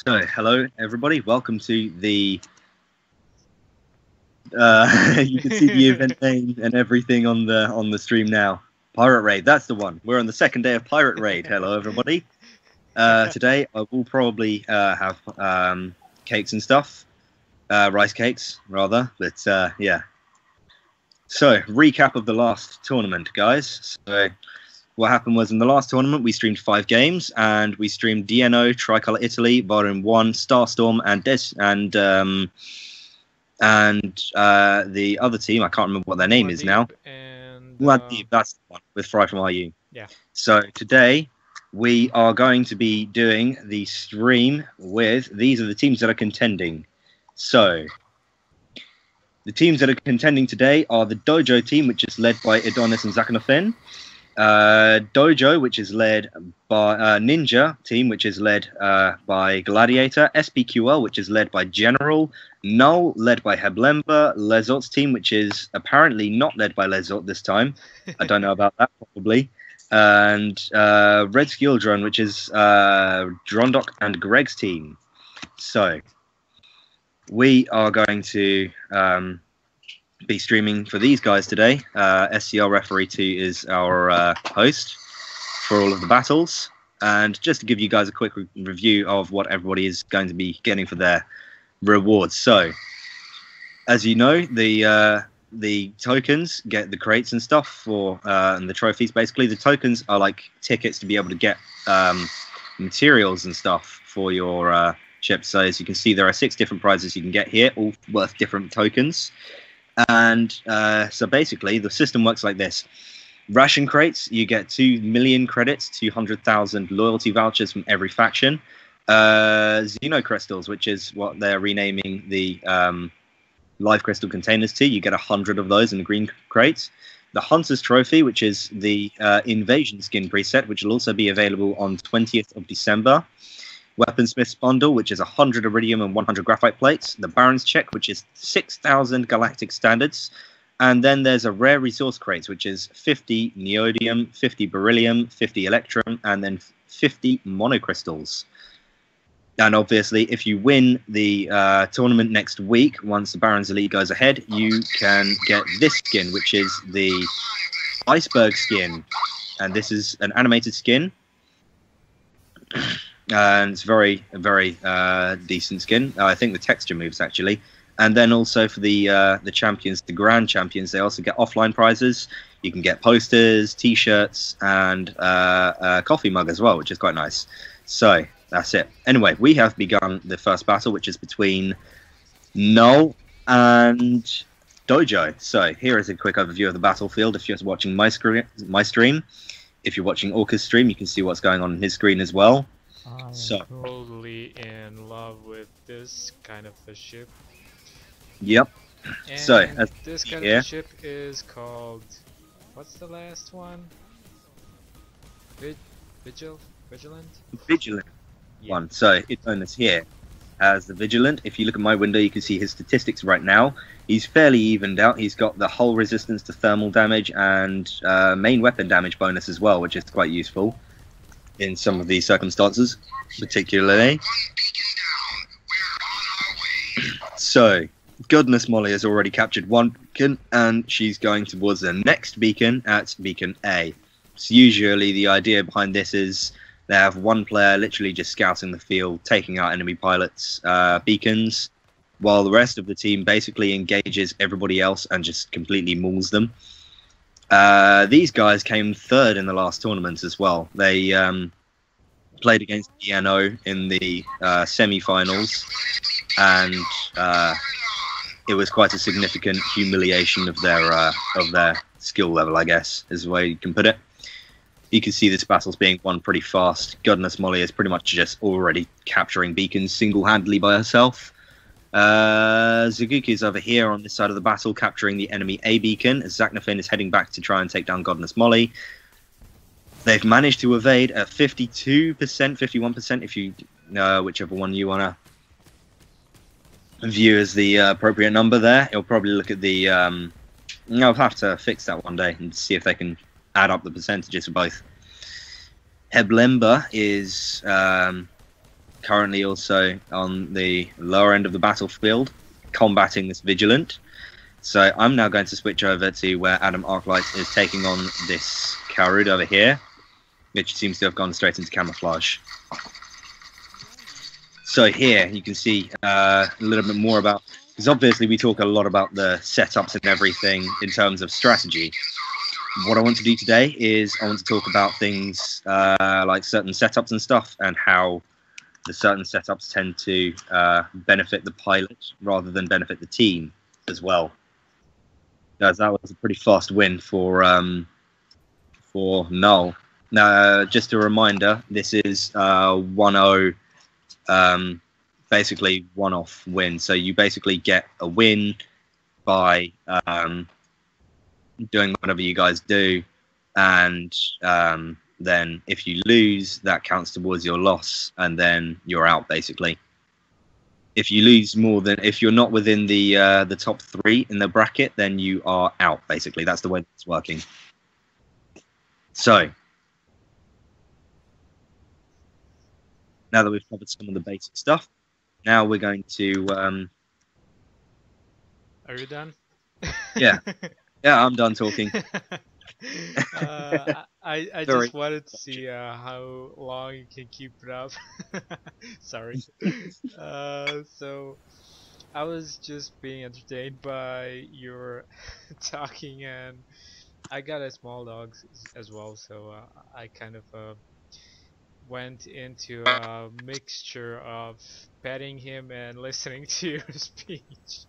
So, hello everybody. Welcome to the. You can see the event name and everything on the stream now. Pirate Raid. That's the one. We're on the second day of Pirate Raid. Hello everybody. Today I will probably have cakes and stuff, rice cakes rather. But yeah. So, recap of the last tournament, guys. So, what happened was in the last tournament we streamed 5 games, and we streamed DNO, Tricolor Italy, Volume 1, Starstorm, and the other team, I can't remember what their name is now. Muad'Dib, that's the one, with Fry from IU. Yeah. So today we are going to be doing the stream with, these are the teams that are contending. So the teams that are contending today are the Dojo team, which is led by Adonis and Zakanofen. Dojo, which is led by Ninja team, which is led by Gladiator. SPQL, which is led by General. Null, led by Heblemba. Lezot's team, which is apparently not led by Lezot this time. I don't know about that, probably. And Red Skill Drone, which is Drondok and Greg's team. So we are going to be streaming for these guys today. SCL Referee 2 is our host for all of the battles. And just to give you guys a quick review of what everybody is going to be getting for their rewards. So, as you know, the tokens get the crates and stuff for and the trophies. Basically, the tokens are like tickets to be able to get materials and stuff for your ships. So, as you can see, there are 6 different prizes you can get here, all worth different tokens. And so basically the system works like this. Ration crates, you get 2 million credits, 200,000 loyalty vouchers from every faction. Xeno crystals, which is what they're renaming the live crystal containers to, you get 100 of those in the green crates. The Hunter's Trophy, which is the invasion skin preset, which will also be available on 20th of December. Weaponsmith's Bundle, which is 100 iridium and 100 graphite plates. The Baron's Check, which is 6,000 galactic standards. And then there's a rare resource crate, which is 50 neodymium, 50 beryllium, 50 electrum, and then 50 monocrystals. And obviously, if you win the tournament next week, once the Baron's Elite goes ahead, you can get this skin, which is the Iceberg skin. And this is an animated skin. And it's very decent skin. I think the texture moves actually. And then also for the champions, the grand champions, they also get offline prizes. You can get posters, T-shirts, and a coffee mug as well, which is quite nice. So that's it. Anyway, we have begun the first battle, which is between Null and Dojo. So here is a quick overview of the battlefield. If you're watching my stream, if you're watching Orca's stream, you can see what's going on his screen as well. I'm totally in love with this kind of a ship. Yep. And so this kind of a ship is called, what's the last one? Vigilant? Vigilant one. So it's known as here as the Vigilant. If you look at my window, you can see his statistics right now. He's fairly evened out. He's got the hull resistance to thermal damage and main weapon damage bonus as well, which is quite useful in some of these circumstances, particularly. So, Goodness Molly has already captured one beacon, and she's going towards the next beacon at Beacon A. So usually the idea behind this is they have one player literally just scouting the field, taking out enemy pilots' beacons, while the rest of the team basically engages everybody else and just completely mauls them. These guys came 3rd in the last tournament as well. They played against DNO in the semi-finals, and it was quite a significant humiliation of their skill level, I guess, is the way you can put it. You can see this battle's being won pretty fast. Goodness Molly is pretty much just already capturing beacons single-handedly by herself. Zaguki's over here on this side of the battle, capturing the enemy A beacon, as Zaknafin is heading back to try and take down Goddess Molly. They've managed to evade at 52%, 51%, if you whichever one you want to view as the appropriate number there. You'll probably look at the... I'll have to fix that one day and see if they can add up the percentages for both. Heblemba is currently also on the lower end of the battlefield, combating this Vigilant. So I'm now going to switch over to where Adam Arclight is taking on this Karud over here, which seems to have gone straight into camouflage. So here you can see a little bit more about, because obviously we talk a lot about the setups and everything in terms of strategy. What I want to do today is I want to talk about things like certain setups and stuff, and how the certain setups tend to benefit the pilot rather than benefit the team as well. That was a pretty fast win for Null. Now, just a reminder, this is 1-0, basically one-off win. So you basically get a win by doing whatever you guys do, and then if you lose, that counts towards your loss, and then you're out basically. If you lose more than, if you're not within the top 3 in the bracket, then you are out basically. That's the way it's working. So now that we've covered some of the basic stuff, now we're going to Are you done? Yeah. Yeah, I'm done talking. I Sorry. just wanted to see how long you can keep it up. Sorry. So I was just being entertained by your talking, and I got a small dog as well, so I kind of went into a mixture of petting him and listening to your speech.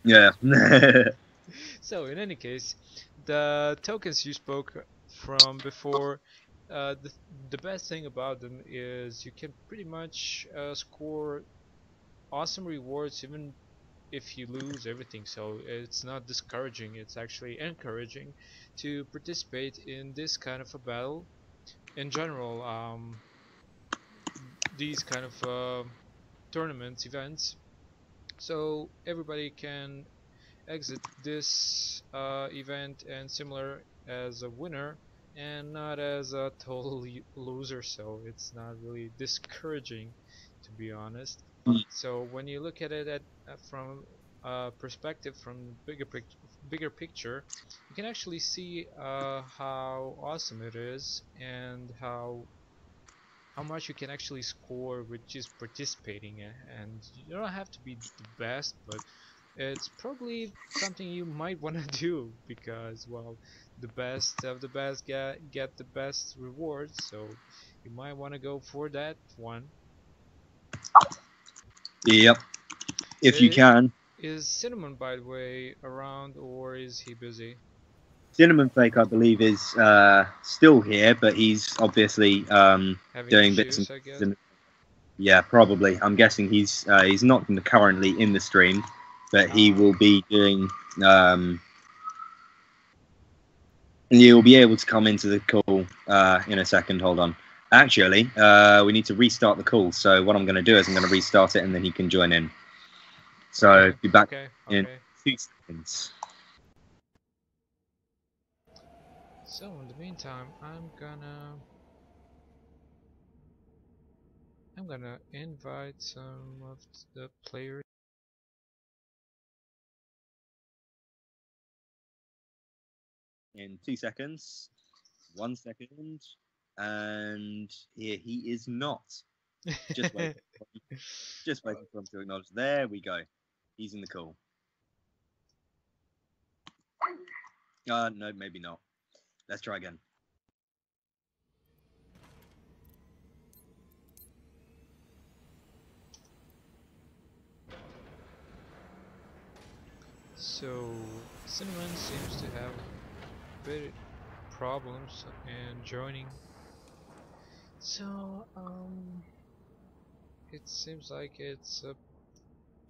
Yeah. So in any case, the tokens you spoke from before, the best thing about them is you can pretty much score awesome rewards even if you lose everything. So it's not discouraging, it's actually encouraging to participate in this kind of a battle. In general, these kind of tournaments, events, so everybody can exit this event and similar as a winner and not as a total loser, so it's not really discouraging, to be honest. So when you look at it from perspective, from bigger picture, you can actually see how awesome it is, and how much you can actually score with just participating. And you don't have to be the best, but it's probably something you might want to do, because well, the best of the best get the best rewards, so you might want to go for that one. Yep. If you it, can. is Cinnamon, by the way, around, or is he busy? Cinnamon Fake, I believe, is still here, but he's obviously Having doing bits and issues, I guess. pieces. Yeah, probably. I'm guessing he's not currently in the stream, but he will be doing. And you'll be able to come into the call in a second. Hold on. Actually, we need to restart the call. So what I'm going to do is I'm going to restart it, and then he can join in. So Okay, be back okay, in okay. 2 seconds. So in the meantime, I'm gonna invite some of the players. In 2 seconds. 1 second. And here he is not. Just wait. Just waiting for him to acknowledge. There we go. He's in the call. No, maybe not. Let's try again. So Cinnamon seems to have a bit problems in joining. So it seems like it's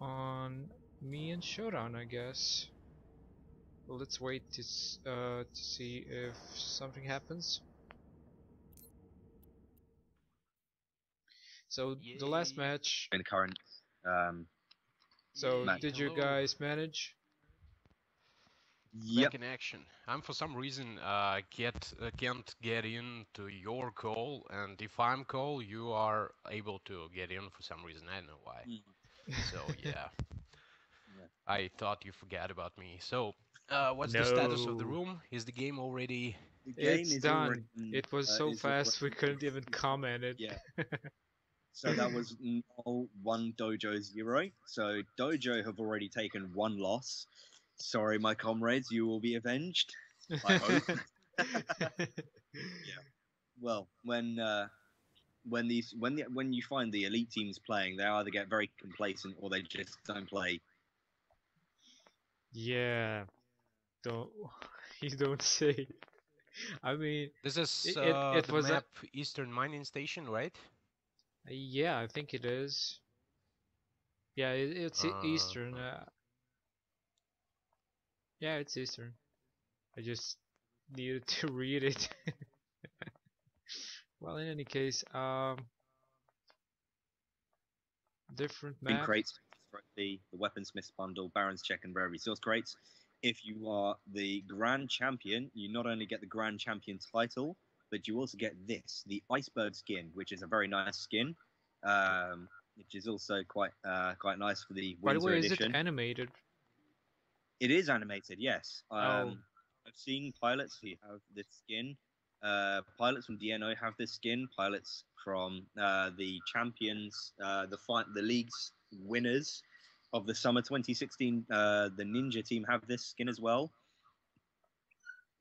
on me and Showdown, I guess. Let's wait to see if something happens. So the last match. In the current. So Match. did you guys manage? Yep. Back in action. I'm for some reason can't get into your call, and if I'm call, you are able to get in for some reason. I don't know why. Mm, So yeah, yeah. I thought you forgot about me. So, what's the status of the No, room? Is the game already? The game it's is already done. It was so is fast we already couldn't even comment yeah. it. So that was Null 1 Dojo 0. So Dojo have already taken one loss. Sorry, my comrades, you will be avenged. I hope. Yeah. Well, when you find the elite teams playing, they either get very complacent or they just don't play. Yeah, don't you don't say. I mean, This is it the was a map Eastern Mining Station, right? yeah, I think it is. Yeah, it's Uh, Eastern. Yeah, it's Eastern. I just needed to read it. Well, in any case, different In map. crates, the Weaponsmiths bundle, Baron's Check, and Rare Resource crates. If you are the Grand Champion, you not only get the Grand Champion title, but you also get this, the Iceberg skin, which is a very nice skin, which is also quite nice for the By the Winter way, is it edition. animated? It is animated, yes. Oh, I've seen pilots who have this skin. Pilots from DNO have this skin. Pilots from the champions, the league's winners of the summer 2016, the Ninja team have this skin as well.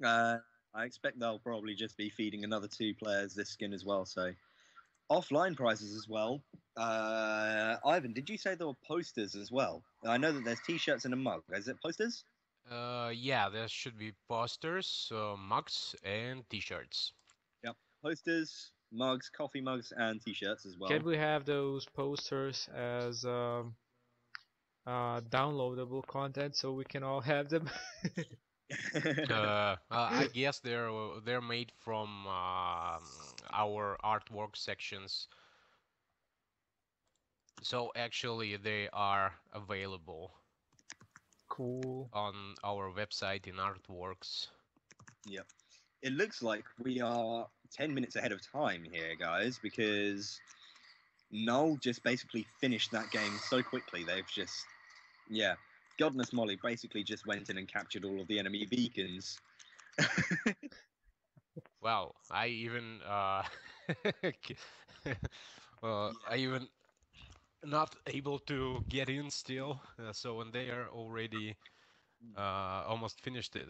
Uh, I expect they'll probably just be feeding another two players this skin as well. So offline prizes as well. Ivan, did you say there were posters as well? I know that there's T-shirts and a mug. Is it posters? yeah, there should be posters, mugs, and T-shirts. Yep. Posters, mugs, coffee mugs, and T-shirts as can well. we have those posters as downloadable content so we can all have them? I guess they're made from our artwork sections, so actually they are available Cool. on our website in artworks. Yep. It looks like we are 10 minutes ahead of time here, guys, because Null just basically finished that game so quickly. They've just, yeah, Godness Molly basically just went in and captured all of the enemy beacons. Well, I even Yeah. I even not able to get in still. So when they are already almost finished it.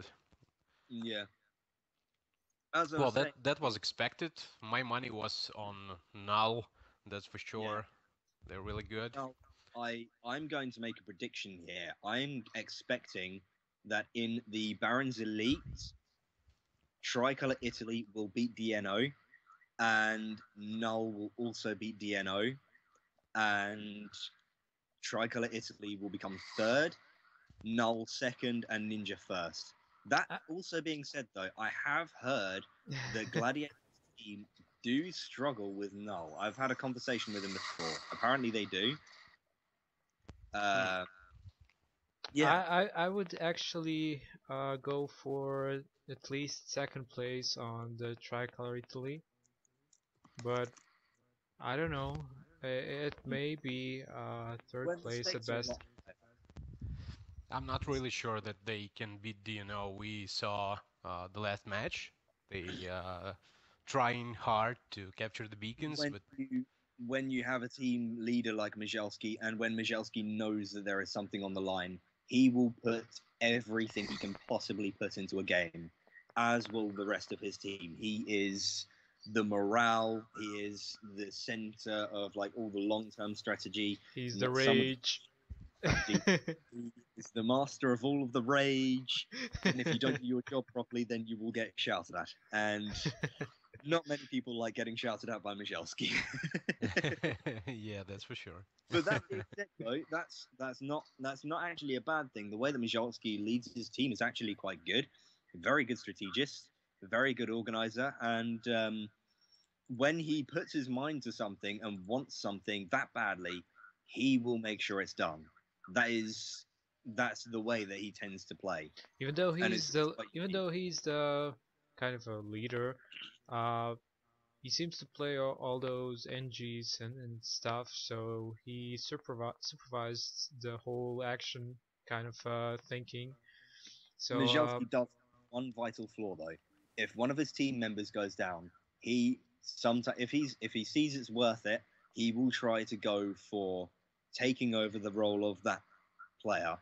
Yeah. As I Well, was saying, that was expected. My money was on Null, that's for yeah. sure. They're really good. Now, I'm going to make a prediction here. I'm expecting that in the Barons Elite, Tricolor Italy will beat DNO, and Null will also beat DNO, and Tricolor Italy will become third, Null second, and Ninja first. That Uh, also being said, though, I have heard the Gladiators team do struggle with Null. I've had a conversation with them before. Apparently, they do. Hmm. Uh, I, yeah, I would actually go for at least second place on the Tricolor Italy, but I don't know. It may be third when the place at stakes are a best. lot higher. I'm not really sure that they can beat DNO. We saw the last match. They trying hard to capture the beacons, when but you have a team leader like Mijelski, and when Mijelski knows that there is something on the line, he will put everything he can possibly put into a game, as will the rest of his team. He is the morale. He is the center of like all the long-term strategy. He's the Not some of the rage. strategy. He is the master of all of the rage. And if you don't do your job properly, then you will get shouted at. And not many people like getting shouted at by Mijelski. yeah, that's for sure. But that being said, though, that's not actually a bad thing. The way that Mijalski leads his team is actually quite good. Very good strategist, very good organizer, and when he puts his mind to something and wants something that badly, he will make sure it's done. That is that's the way that he tends to play, Even though and it's quite even unique. though he's the kind of a leader, uh, he seems to play all those NGs and stuff. So he supervised the whole action kind of thinking. So Nijelski does have one vital flaw though. If one of his team members goes down, he sometimes if he sees it's worth it, he will try to go for taking over the role of that player,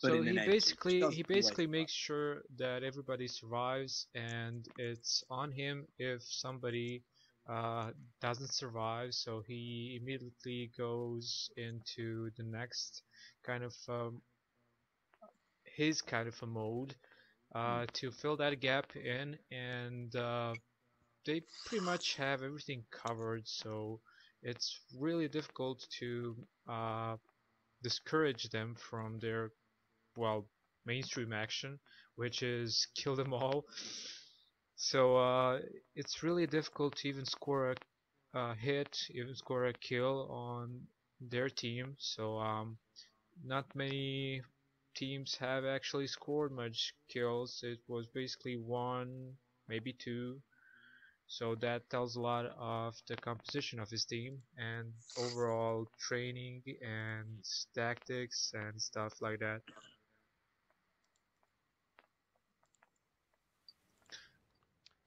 but So in an NG, which he doesn't always basically work. makes sure that everybody survives, and it's on him if somebody doesn't survive. So he immediately goes into the next kind of his kind of a mode Hmm. to fill that gap in, and they pretty much have everything covered. So it's really difficult to discourage them from their well mainstream action, which is kill them all. So it's really difficult to even score a hit, even score a kill on their team. So not many teams have actually scored much kills. It was basically one, maybe two. So that tells a lot of the composition of his team and overall training and tactics and stuff like that.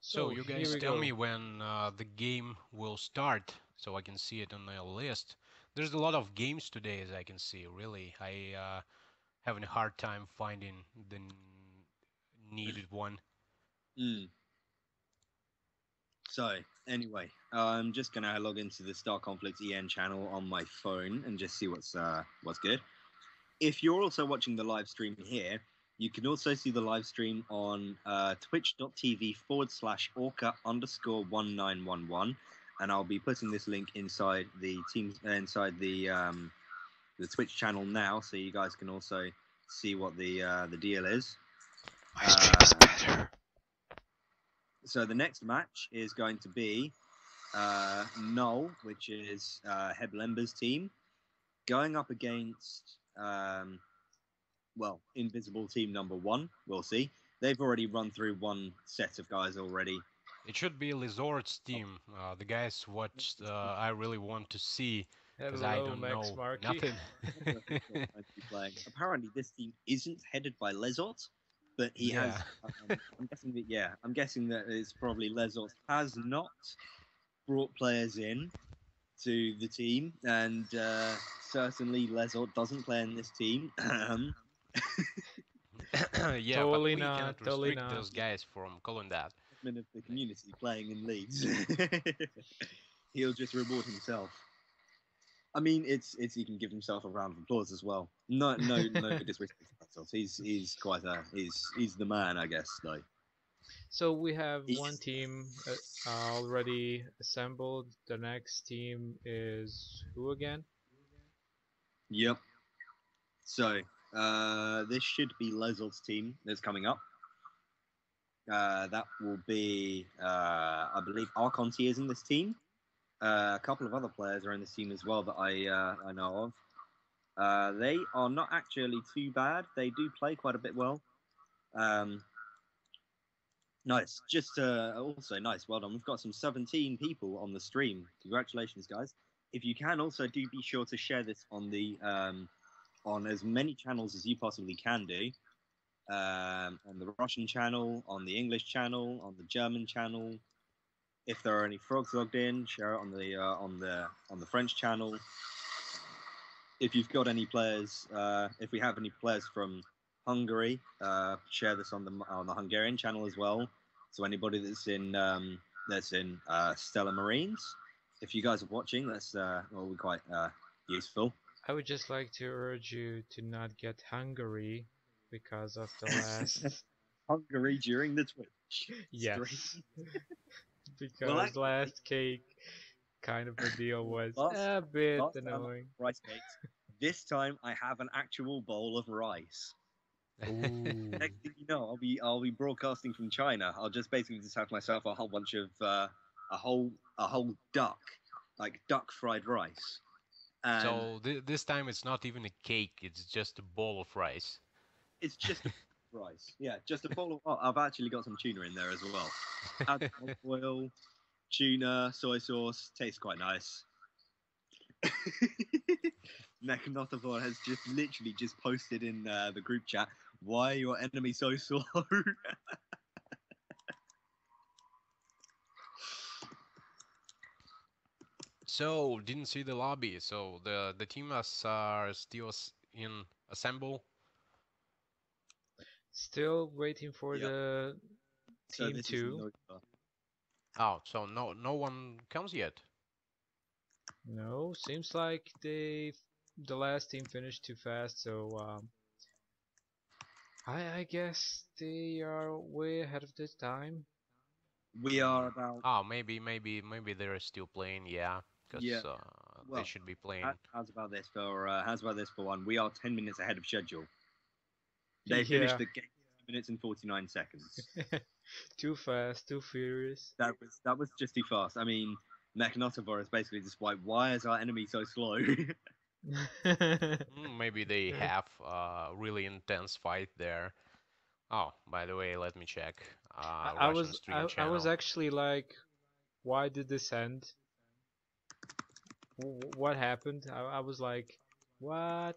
So So you here guys we tell go. me when the game will start, so I can see it on the list. There's a lot of games today, as I can see. Really, I having a hard time finding the needed one. Mm. So anyway, I'm just gonna log into the Star Conflict EN channel on my phone and just see what's good. If you're also watching the live stream here, you can also see the live stream on twitch.tv/orca underscore 1911, and I'll be putting this link inside the teams inside the Twitch channel now, so you guys can also see what the deal is. My stream is better. So the next match is going to be Null, which is Heb Lember's team, going up against Invisible Team number one. We'll see. They've already run through one set of guys already. It should be Lizord's team. The guys what I really want to see because I Hello, don't Max know Markey. nothing. I wonder who's going to be playing. Apparently, this team isn't headed by Lesort, but he Yeah. has. I'm guessing that it's probably Lesort has not brought players in to the team, and certainly Lesort doesn't play in this team. Yeah, but Totally we cannot not, totally restrict not. those guys from calling that. Admin of the community playing in leagues. He'll just reward himself. I mean, it's he can give himself a round of applause as well. No disrespect to myself. He's quite a he's the man, I guess. Though. So we have one He's, team already assembled. The next team is who again? yep. So this should be Lezol's team that's coming up. That will be I believe Arconti is in this team. A couple of other players are in this team as well that I know of. They are not actually too bad. They do play quite a bit well. Um, nice. Just also nice. Well done. We've got some 17 people on the stream. Congratulations, guys. If you can, also do be sure to share this on the on as many channels as you possibly can do. On the Russian channel, on the English channel, on the German channel. If there are any frogs logged in, share it on the French channel. If you've got any players, if we have any players from Hungary, share this on the Hungarian channel as well. So anybody that's in Stellar Marines, if you guys are watching, that's will be quite useful. I would just like to urge you to not get Hungary because of the last. Hungary during the Twitch Yes, stream. Well, because actually, last cake kind of a deal was last a bit last time I had annoying. rice cakes. This time I have an actual bowl of rice. Ooh. Next thing you know, I'll be broadcasting from China. I'll just basically just have myself a whole bunch of a whole duck, like duck fried rice. And So this time it's not even a cake; it's just a bowl of rice. it's just a rice. Yeah, just a bowl of. Oh, I've actually got some tuna in there as well. Add olive oil, tuna, soy sauce. Tastes quite nice. Mechanotaphore has just literally just posted in the group chat. Why are your enemy so slow? So didn't see the lobby. So the teams are still in assemble. Still waiting for Yep. the So team this is two. Oh, so no one comes yet. No, seems like the last team finished too fast, so I guess they are way ahead of this time. we are about Oh, maybe they're still playing. Yeah, yeah. because they Well, should be playing. how's about this for one? We are 10 minutes ahead of schedule. They finished Yeah, the game 2 minutes and 49 seconds. too fast, too furious. That was just too fast. I mean, Mechanotaphore is basically just like, why is our enemy so slow? Maybe they have a really intense fight there. Oh, by the way, let me check. I Russian was stream I was channel. actually like, why did this end? What happened? I was like, what?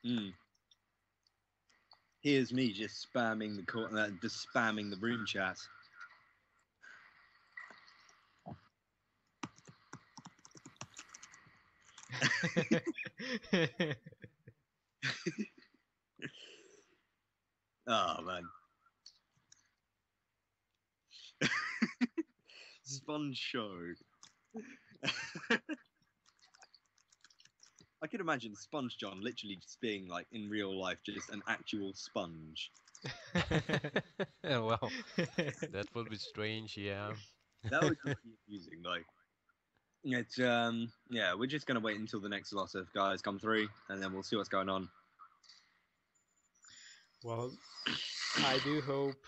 Mm. Here's me just spamming the room chat. Oh man. Sponge show. I could imagine Sponge John literally just being like in real life just an actual sponge. Well, that would be strange, yeah. That would just be amusing. Like it's yeah, we're just gonna wait until the next lot of guys come through and then we'll see what's going on. Well, I do hope.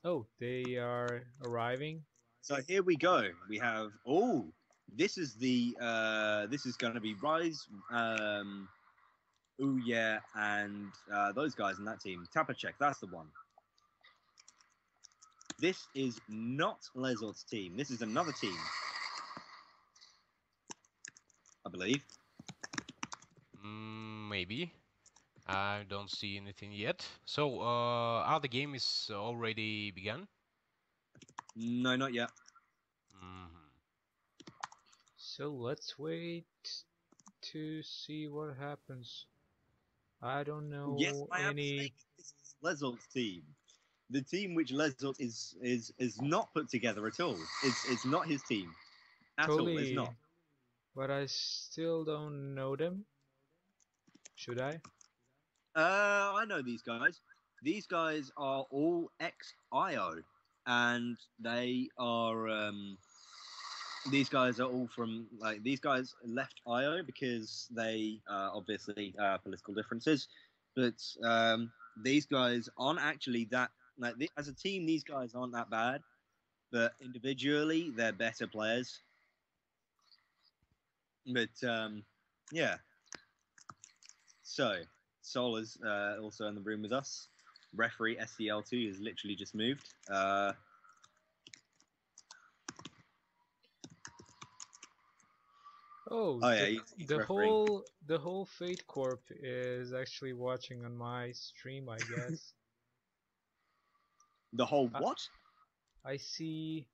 Oh, they are arriving. So here we go. We have this is this is gonna be Rise, Ooh yeah, and those guys in that team. Tapacek, that's the one. This is not Lezot's team. This is another team, I believe. Maybe. I don't see anything yet. So, the game is already begun? No, not yet. Hmm. So let's wait to see what happens. I don't Yes, know I am any. mistaken. This is Lezot's team. The team which Lezot is not put together at all. It's not his team at all. It's not. Totally, but I still don't know them. Should I? I know these guys. These guys are all ex-IO, and they are. These guys are all from like these guys left IO because they obviously political differences, but these guys aren't actually that like as a team. These guys aren't that bad, but individually they're better players. But yeah, so Sol is also in the room with us. Referee SCL2 has literally just moved. Oh, Oh yeah, he's the refereeing. whole Fate Corp is actually watching on my stream, I guess. The whole I, what? I see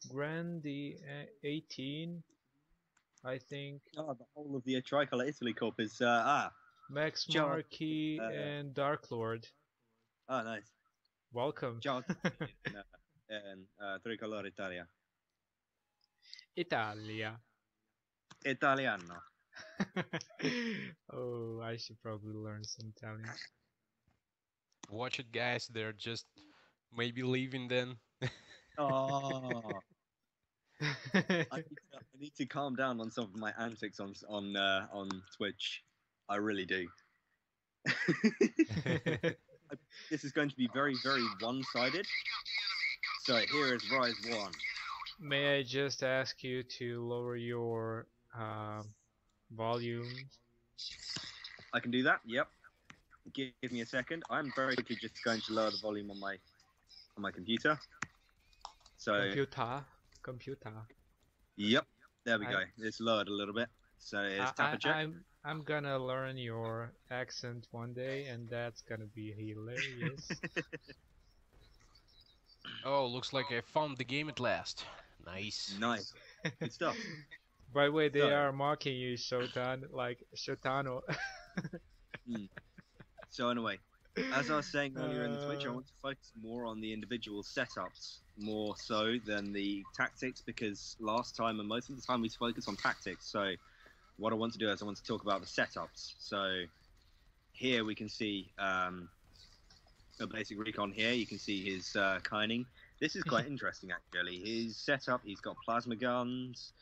Grandi 18, I think, Oh, the whole of the Tricolor Italy Corp is Max Ciao. Marquis and Dark Lord. Oh, nice. Welcome. Ciao in Tricolore Italia. Italia. Italiano. Oh, I should probably learn some Italian. Watch it, guys. They're just maybe leaving then. Oh, I need to calm down on some of my antics on Twitch. I really do. This is going to be very, very one-sided. So here is Rise 1. May I just ask you to lower your volume? I can do that. Yep. Give me a second. I'm very quickly just going to lower the volume on my computer. So Computer. yep, there we I- go. It's lowered a little bit. So it's Tapper check. I'm gonna learn your accent one day, and that's gonna be hilarious. Oh, looks like I found the game at last. Nice. Nice. Good stuff. By the way, they So- are mocking you, Shotan, like Shotano. So anyway, as I was saying earlier in the Twitch, I Uh, want to focus more on the individual setups more so than the tactics, because last time and most of the time we focus on tactics. So what I want to do is I want to talk about the setups. So here we can see a basic recon here. You can see his kining. This is quite interesting actually. His setup, he's got plasma guns,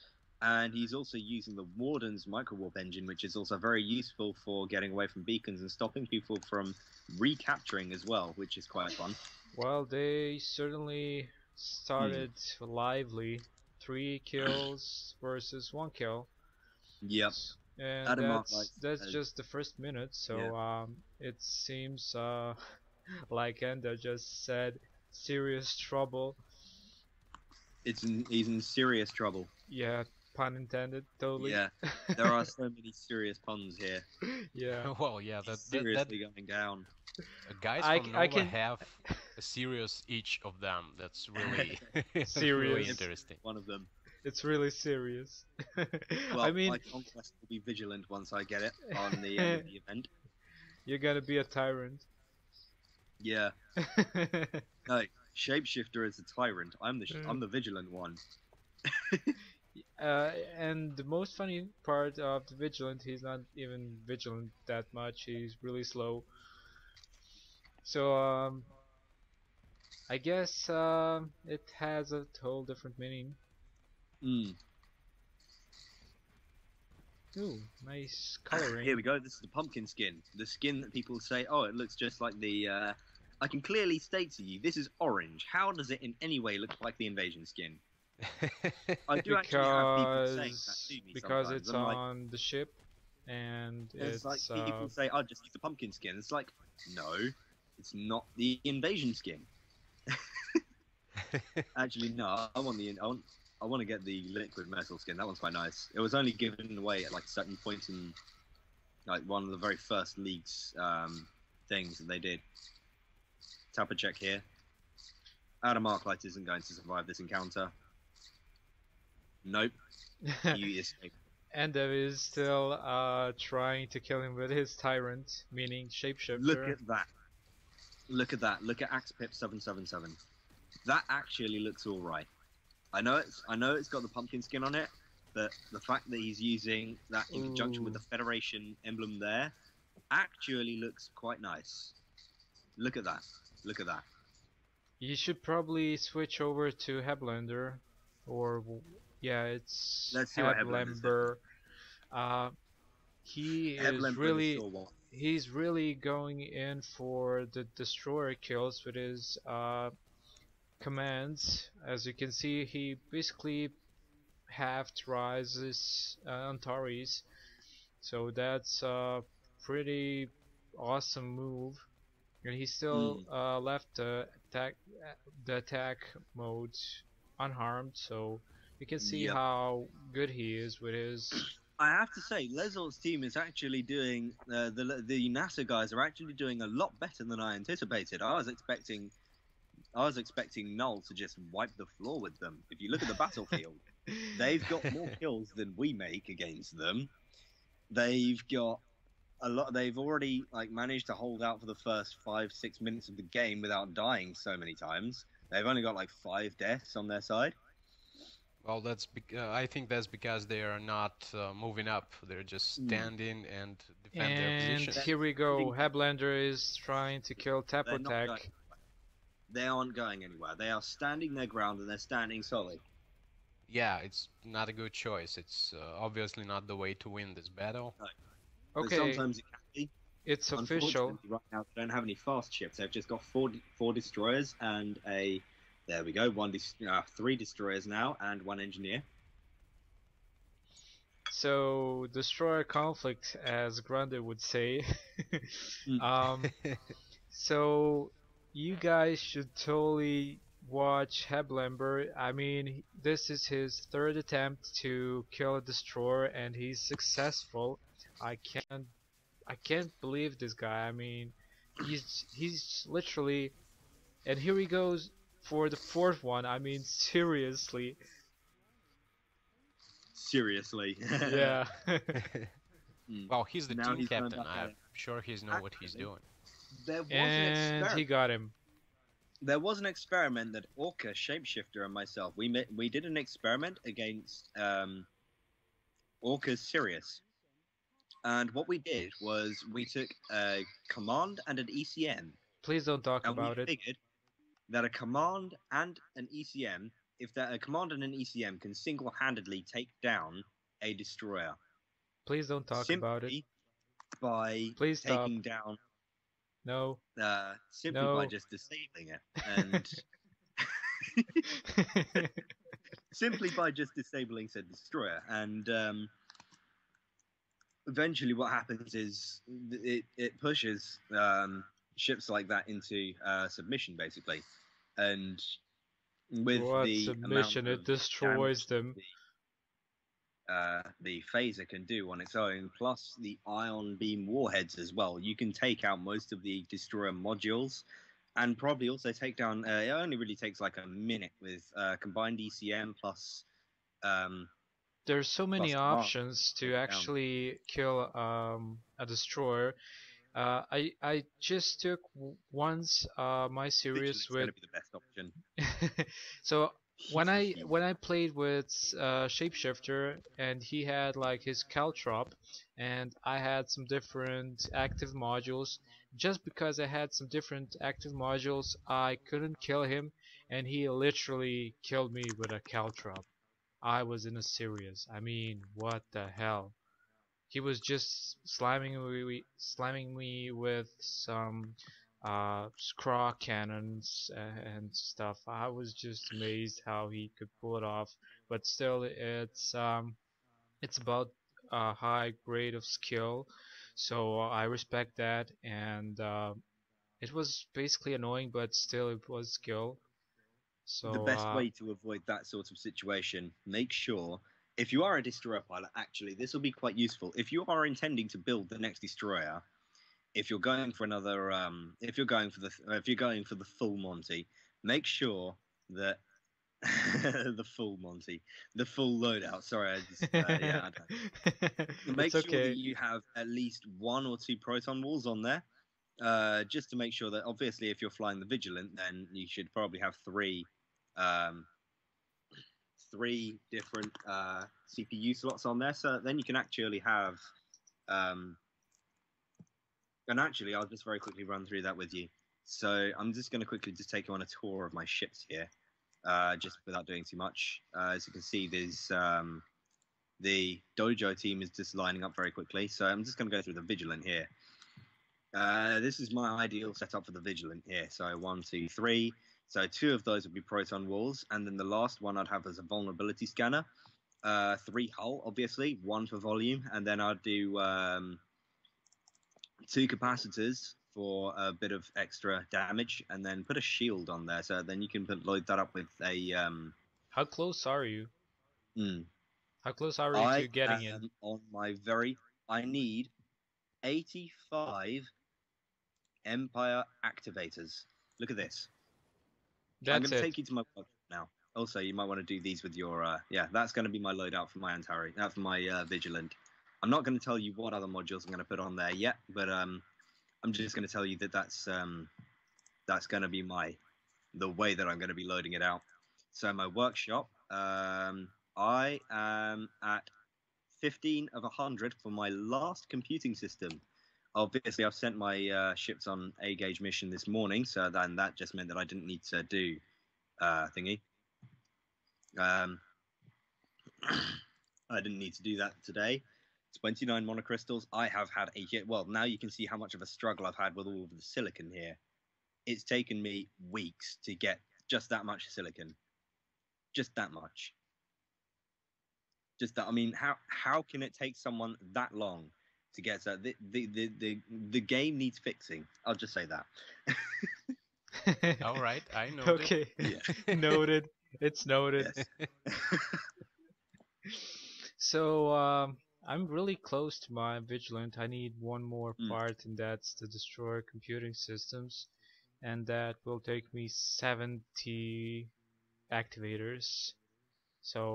and he's also using the Warden's micro-warp engine, which is also very useful for getting away from beacons and stopping people from recapturing as well, which is quite fun. well, they certainly started lively. 3 kills versus 1 kill. Yep. And Adam Mark likes- that's just the first minute, so it seems like Ender just said serious trouble. He's in serious trouble. Yeah, pun intended, totally. Yeah, there are so many serious puns here. Yeah. Well, yeah, He's that seriously going down. guys I from c- Nova I can- have a serious each of them. That's really Serious. really interesting. One of them. It's really serious. Well, I mean, my conquest will be vigilant once I get it on the end of the event. you're gonna be a tyrant. Yeah. No, shapeshifter is a tyrant. I'm the vigilant one. And the most funny part of the vigilant, he's not even vigilant that much. He's really slow. So I guess it has a whole different meaning. Mm. Ooh, nice coloring. Here we go. This is the pumpkin skin. The skin that people say, oh, it looks just like the. I can clearly state to you, this is orange. How does it in any way look like the invasion skin? I do actually have people saying that to me Because sometimes. it's I'm like, on the ship, and it's like people say, "Oh, just use the pumpkin skin." It's like, no, it's not the invasion skin. Actually, no. I want to get the liquid metal skin. That one's quite nice. It was only given away at like certain points in like one of the very first league's things that they did. Tapper check here. Adam Arclight isn't going to survive this encounter. Nope. You escape. Ender is still trying to kill him with his tyrant, meaning shapeshifter. Look at that. Look at that. Look at AxePip 777. That actually looks all right. I know it's got the pumpkin skin on it, but the fact that he's using that in conjunction with the Federation emblem there actually looks quite nice. Look at that. Look at that. You should probably switch over to Heblander, or yeah, it's Let's see what Heblander's Heblamber. He is Heblander really, is still one. he's really going in for the destroyer kills with his commands. As you can see, he basically halved Rise's Antares, so that's a pretty awesome move. And he still left the attack mode unharmed, so you can see how good he is with his. I have to say, Lesol's team is actually doing the NASA guys are actually doing a lot better than I anticipated. I was expecting Null to just wipe the floor with them. If you look at the battlefield, they've got more kills than we make against them. They've got a lot. They've already managed to hold out for the first 5-6 minutes of the game without dying so many times. They've only got 5 deaths on their side. Well, I think that's because they are not moving up. They're just standing and defend their And position. here we go. Heblander is trying to kill They're not Tapotec. going- They aren't going anywhere. They are standing their ground and they're standing solid. Yeah, it's not a good choice. It's obviously not the way to win this battle. But Okay, sometimes it can be. It's official. Unfortunately, right now they don't have any fast ships. They've just got four destroyers and a. There we go. Three destroyers now and one engineer. So destroyer conflict, as Grande would say. Mm. um, so you guys should totally watch Heblember. I mean, this is his third attempt to kill a destroyer, and he's successful. I can't, I can't believe this guy. I mean, he's literally, and here he goes for the fourth one. I mean, seriously, Seriously. yeah. Mm. Well, he's the Now team he's going captain. back at I'm it. sure he's know what he's Actually, doing. there was an And he experiment. got him. There was an experiment that Orca, Shapeshifter, and myself we did an experiment against Orca's Sirius. And what we did was we took a command and an ECM, Please don't talk and we about it. figured that a command and an ECM, a command and an ECM can single-handedly take down a destroyer Please don't talk about it. simply by Please stop. taking down, No. simply by No. just disabling it, and simply by just disabling said destroyer, and eventually what happens is it pushes ships like that into submission basically, and with What the amount submission? of It destroys damage them. the phaser can do on its own, plus the ion beam warheads as well, you can take out most of the destroyer modules, and probably also take down. It only really takes like a minute with combined ECM plus There's so many command options to take to it down. actually kill a destroyer. I just took once my series Vigilant's going with. to be the best option. So when I played with Shapeshifter, and he had like his caltrop, and I had some different active modules. Just because I had some different active modules, I couldn't kill him, and he literally killed me with a caltrop. I was in a serious. I mean, what the hell? He was just slamming me with some scraw cannons and stuff. I was just amazed how he could pull it off. But still, it's about a high grade of skill, so I respect that. And it was basically annoying, but still, it was skill. The So best way to avoid that sort of situation, make sure if you are a destroyer pilot, actually, this will be quite useful. If you are intending to build the next destroyer, if you're going for another, if you're going for the full Monty, make sure that the full Monty, the full loadout. Sorry, I just yeah, I don't. it's Make sure that okay. you have at least one or two proton walls on there, just to make sure that obviously if you're flying the Vigilant, then you should probably have um, three different CPU slots on there. So then you can actually have, um, and actually I'll just very quickly run through that with you. So I'm just going to quickly just take you on a tour of my ships here, just without doing too much. As you can see, there's the Dojo team is just lining up very quickly. So I'm just going to go through the Vigilant here. This is my ideal setup for the Vigilant here. So 1, 2, 3. So 2 of those would be proton walls, and then the last one I'd have as a vulnerability scanner. 3 hull, obviously, 1 for volume, and then I'd do 2 capacitors for a bit of extra damage, and then put a shield on there. So then you can load that up with a. How close are you? Mm, How close are you I to getting in? am on my very. I need 85 Empire activators. Look at this. I'm That's going to it. take you to my workshop now. Also, you might want to do these with your. Yeah, that's going to be my loadout for my Antari. For my Vigilant. I'm not going to tell you what other modules I'm going to put on there yet, but I'm just going to tell you that that's going to be the way that I'm going to be loading it out. So my workshop, I am at 15 of 100 for my last computing system. Obviously, I've sent my ships on A gauge mission this morning, so then that just meant that I didn't need to do thingy. I didn't need to do that today. 29 monocrystals. I have had a hit. Well, now you can see how much of a struggle I've had with all of the silicon here. It's taken me weeks to get just that much silicon. Just that much. Just that. I mean, how can it take someone that long to get that? The game needs fixing. I'll just say that. All right, I noted. Okay, Yeah. noted. It's noted. Yes. So I'm really close to my vigilant. I need one more Mm. part, and that's to destroy computing systems, and that will take me 70 activators.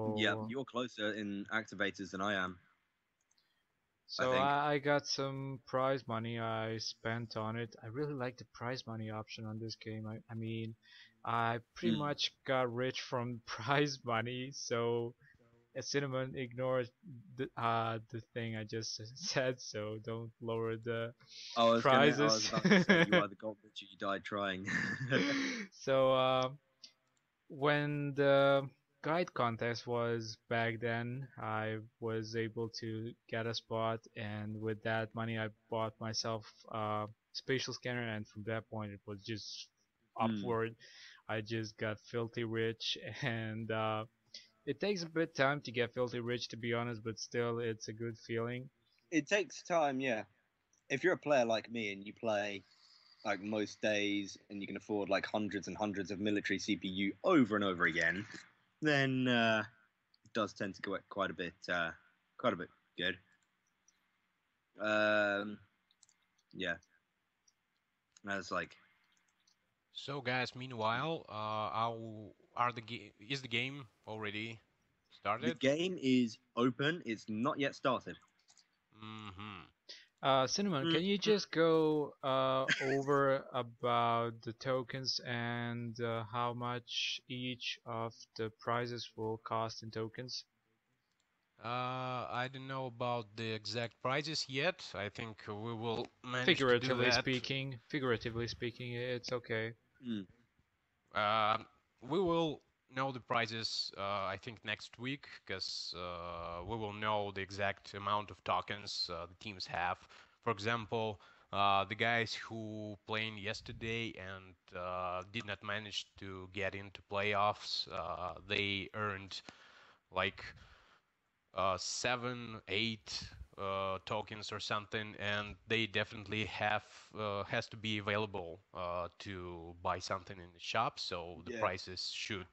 Yeah, So you're closer in activators than I am. I so think. I got some prize money I spent on it. I really like the prize money option on this game. I mean, I pretty Mm. much got rich from prize money, so Cinnamon ignores the thing I just said, so don't lower the I was prizes. about to say you either got rich or you died trying. So when the guide contest was back then, I was able to get a spot, and with that money, I bought myself a spatial scanner, and from that point, it was just Mm. upward. I just got filthy rich, and it takes a bit time to get filthy rich, to be honest, but still, it's a good feeling. It takes time, yeah. If you're a player like me and you play like most days and you can afford like hundreds and hundreds of military CPU over and over again, then it does tend to get quite a bit good. Um, yeah, that's like So, guys, meanwhile, how are is the game already the started? game is open. It's not yet started. Mm-hmm. Cinnamon, Mm. can you just go over about the tokens and how much each of the prizes will cost in tokens? I don't know about the exact prices yet. I think we will manage to do Figuratively that. speaking, figuratively speaking, it's okay. Mm. Uh, we will know the prices, I think, next week, because we will know the exact amount of tokens the teams have. For example, the guys who played yesterday and did not manage to get into playoffs, they earned like 7, 8 tokens or something, and they definitely has to be available to buy something in the shop. So the Yeah. prices should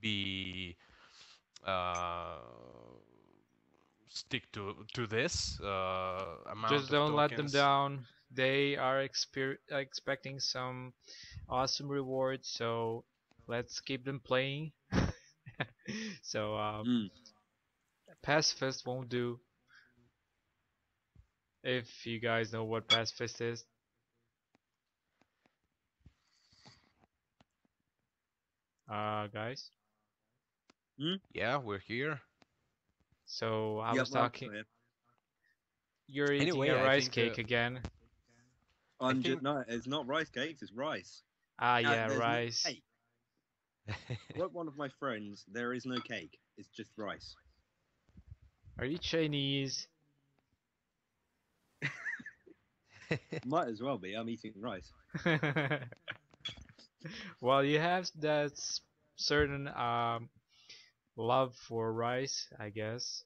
be uh, stick to this amount Just of don't let them tokens. down. They are expecting some awesome rewards, so let's keep them playing. So Mm. pacifist won't do. If you guys know what pacifist is, guys. Mm. Yeah, we're here. So I Yep. was I'm talking. still here. You're eating Anyway, a rice cake again. I I'm just think no. It's not rice cakes. It's rice. Ah, yeah, There's no rice. cake. Quote one of my friends. There is no cake. It's just rice. Are you Chinese? Might as well be. I'm eating rice. Well, you have that certain love for rice, I guess.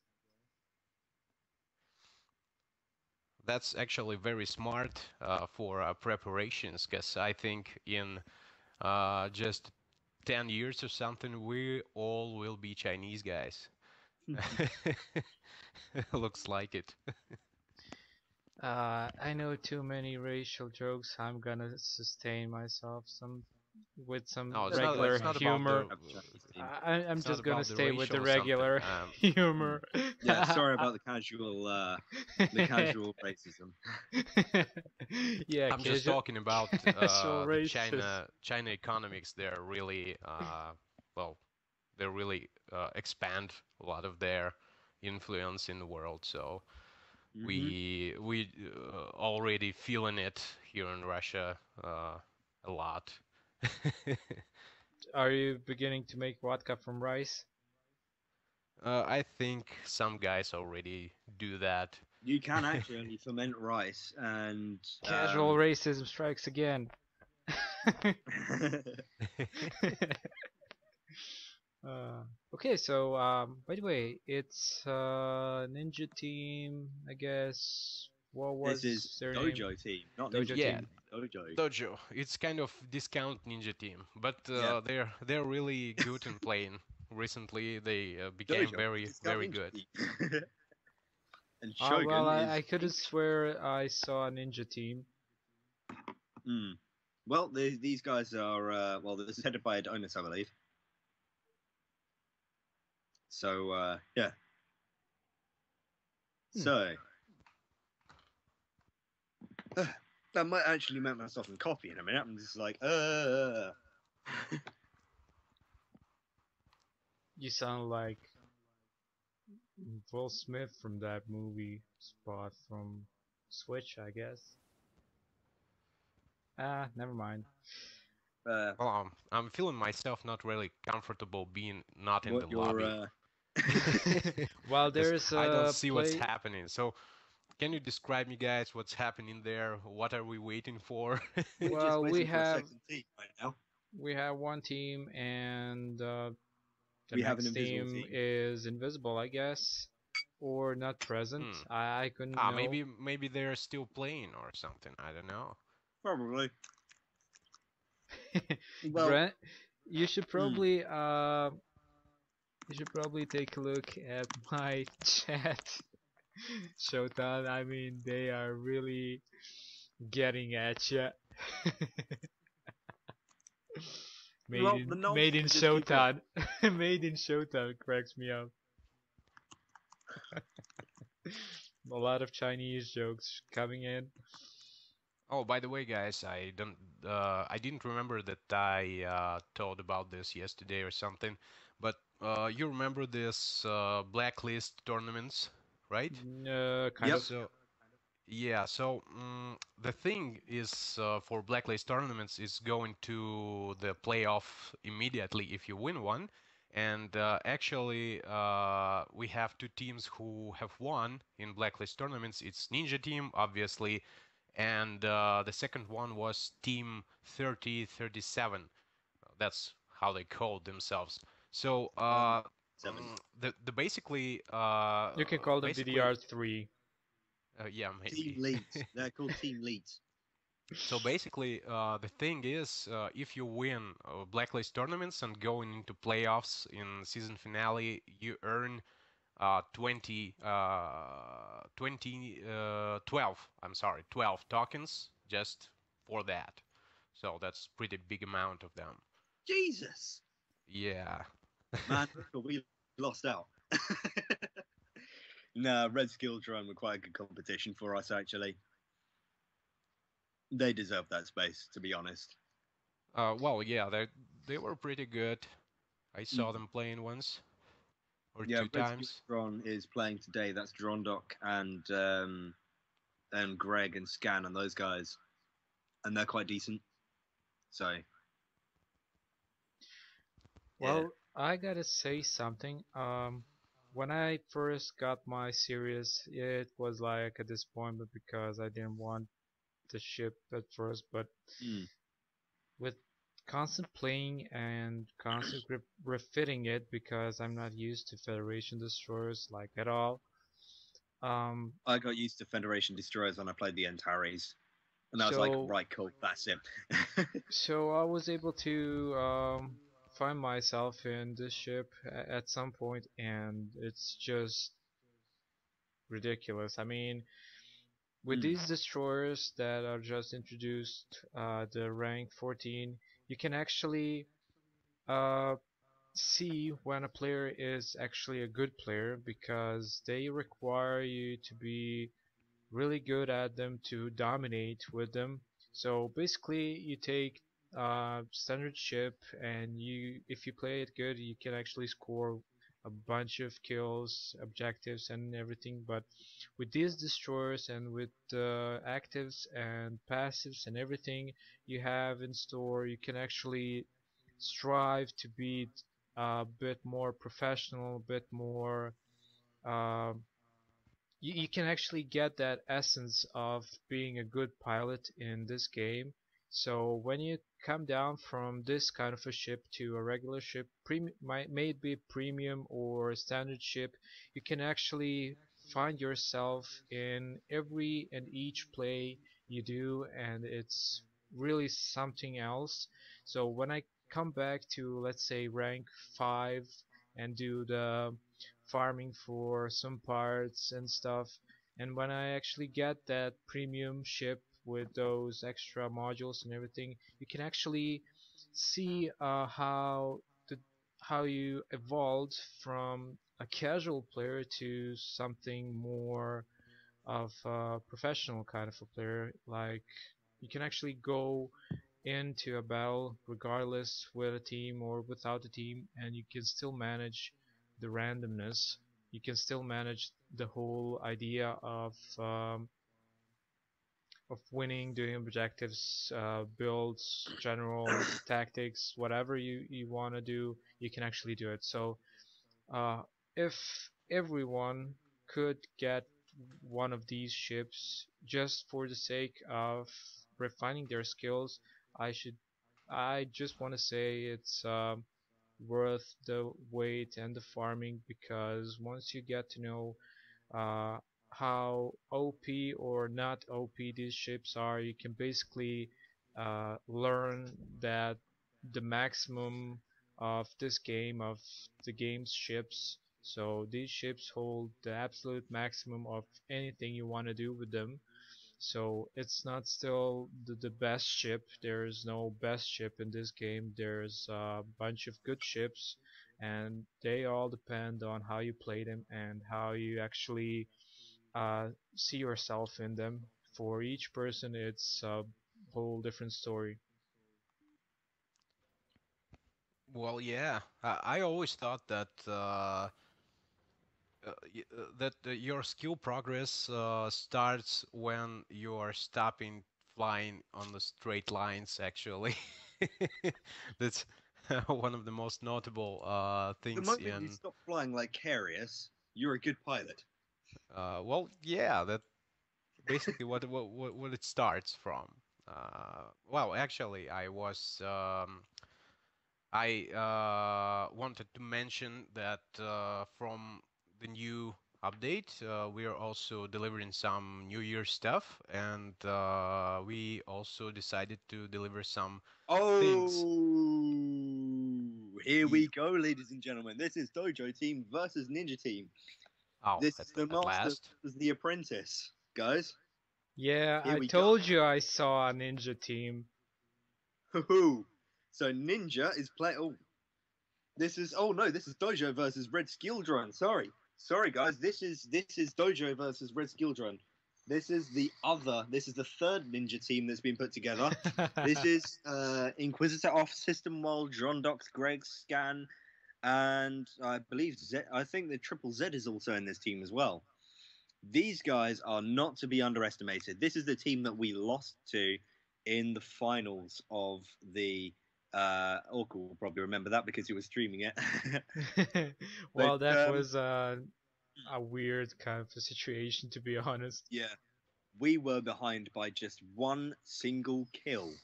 That's actually very smart for preparations, because I think in just 10 years or something, we all will be Chinese guys. Looks like it. I know too many racial jokes. I'm gonna sustain myself some with some No, That's quite regular it's not funny. about humor. the Have a Chinese team. I'm it's not just gonna about the stay with the racial something. regular humor. Mm. Yeah, sorry about the casual racism. Yeah, I'm just talking about casual the racist. China economics. They're really well, they really expand a lot of their influence in the world. So Hmm. we already feeling it here in Russia a lot. Are you beginning to make vodka from rice? I think some guys already do that. You can actually only ferment rice, and Casual racism strikes again. Uh, okay, so by the way, it's Ninja Team, I guess. What this is was their name? Dojo Team, not Ninja Dojo Yeah, Team. Team. Dojo. Dojo. It's kind of discount ninja team, but Yeah, they're really good in playing. Recently, they became Dojo. very Discount very Ninja good. Team. And Well, Shogun I is could have swear I saw a Ninja Team. Hmm. Well, these guys are well, this is headed by Adonis, I believe. So yeah. Hmm. So that might actually make myself some coffee in a minute. I'm just like, You sound like Will Smith from that movie Spot from Switch, I guess. Ah, never mind. uh, Well, I'm feeling myself not really comfortable being not in the what your lobby Well, because there's I don't a see what's play. happening. So, can you describe me, guys, what's happening there? What are we waiting for? we're just Well, waiting for a second team right now. we have one team, and the We have an next invisible team team. is invisible, I guess, or not present. Hmm. I couldn't know. Maybe they're still playing or something. I don't know. Probably. Well, Grant, you should hmm. probably take a look at my chat, Shotan. I mean, they are really getting at you. Well, the Made nonsense in will just keep on. Shotan. Made in Shotan cracks me up. A lot of Chinese jokes coming in. Oh, by the way, guys, I didn't remember that I told about this yesterday or something, but you remember this blacklist tournaments, right? Kind Yep. of. So yeah, so the thing is for blacklist tournaments is going to the playoff immediately if you win one, and actually we have two teams who have won in blacklist tournaments. It's Ninja Team, obviously, and the second one was Team 3037. That's how they called themselves. So Oh, 7. the basically You can call them basically DDR3. yeah, Team maybe. leads. They're called team leads. So basically, the thing is, if you win blacklist tournaments and going into playoffs in season finale, you earn 12. I'm sorry, 12 tokens just for that. So that's pretty big amount of them. Jesus, Yeah. man, we lost out. No, Red Skill Drone were quite a good competition for us, actually. They deserve that space, to be honest. Well, yeah, they were pretty good. I saw Mm. them playing once or Yeah, two Red Skill times. Drone is playing today. That's Drondoc and Greg and Scan and those guys, and they're quite decent. So yeah, Well, I gotta say something. When I first got my series, it was like a disappointment because I didn't want the ship at first, but mm. with constant playing and constant refitting it because I'm not used to Federation destroyers like at all. Um, I got used to Federation destroyers when I played the Antares, and I was like, so right, cool, that's it. so I was able to find myself in this ship at some point, and it's just ridiculous. I mean, with mm. these destroyers that are just introduced, the rank 14, you can actually uh, see when a player is actually a good player because they require you to be really good at them to dominate with them. So basically, you take standard ship, and if you play it good, you can actually score a bunch of kills, objectives, and everything. But with these destroyers and with the actives and passives and everything you have in store, you can actually strive to beat a bit more professional, a bit more. Uh, you can actually get that essence of being a good pilot in this game. So when you come down from this kind of a ship to a regular ship, may it be premium or standard ship, you can actually find yourself in every and each play you do, and it's really something else. So when I come back to, let's say, rank 5 and do the farming for some parts and stuff. And when I actually get that premium ship with those extra modules and everything, you can actually see how you evolved from a casual player to something more of a professional kind of a player. Like you can actually go into a battle regardless with a team or without a team, and you can still manage the randomness. You can still manage the whole idea of winning, doing objectives, builds, general tactics, whatever you want to do, you can actually do it. So uh, if everyone could get one of these ships just for the sake of refining their skills, I should I just want to say it's worth the wait and the farming, because once you get to know uh, how OP or not OP these ships are, you can basically learn that the maximum of this game, of the game's ships. So these ships hold the absolute maximum of anything you want to do with them. So it's not still the best ship. There's no best ship in this game. There's a bunch of good ships, and they all depend on how you play them and how you actually see yourself in them. For each person, it's a whole different story. Well, yeah, I always thought that your skill progress starts when you are stopping flying on the straight lines. Actually, that's one of the most notable The things moment you in. stop flying like Carius, you're a good pilot. Well, yeah, that basically what it starts from. Well, actually, I wanted to mention that from the new update, we are also delivering some New Year stuff, and we also decided to deliver some things. Oh, here we E- go, ladies and gentlemen. This is Dojo Team versus Ninja Team. Oh, This is the at Master last. versus the Apprentice. Guys, Yeah, here I we go. told you I saw a ninja team. Hoo-hoo. So Ninja is play. Oh, this is. Oh no, this is Dojo versus Red Skill Drone. Sorry, guys. This is Dojo versus Red Skill Drone. This is the other. This is the third Ninja team that's been put together. This is Inquisitor off System World, John Dox, Greg, Scan, and I believe Z. I think the Triple Z is also in this team as well. These guys are not to be underestimated. This is the team that we lost to in the finals of the. Orca will probably remember that because he was streaming it. but Well, that was a weird kind of a situation, to be honest. yeah, we were behind by just one single kill,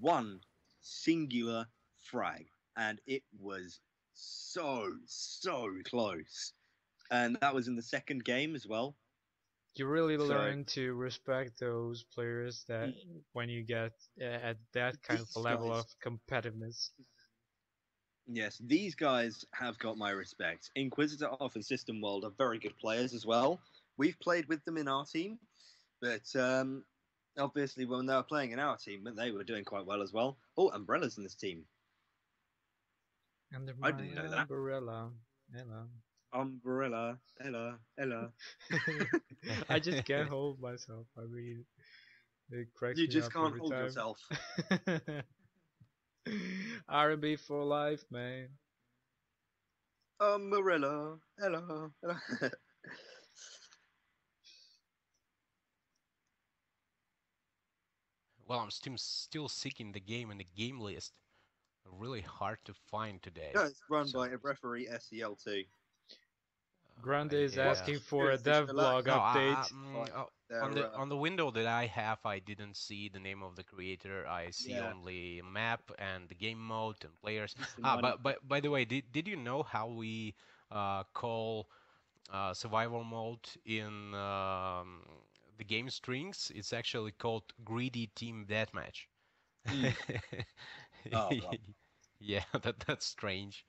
one singular frag, and it was so close. And that was in the second game as well. You really So learn to respect those players that when you get at that kind of a these level guys, of competitiveness. yes, these guys have got my respect. Inquisitor off and System World are very good players as well. We've played with them in our team, but obviously when they were playing in our team, they were doing quite well as well. Oh, Umbrella's in this team. Under I my didn't know that. umbrella. Hello. Umbrella, Ella, Ella. I just can't hold myself. I mean, it cracks You me just up can't every hold time. yourself. R&B for life, man. Umbrella, Ella, Ella. Well, I'm still seeking the game in the game list. really hard to find today. No, it's run So by a referee SCL too. Grande is What yeah. asking they do for a is they dev select blog No, update. on their the window that I have, I didn't see the name of the creator. I see yeah. only map and the game mode and players. It's in Ah, money. but by the way, did you know how we call survival mode in the game strings? It's actually called greedy team deathmatch. Mm. Oh well. Yeah, that's strange.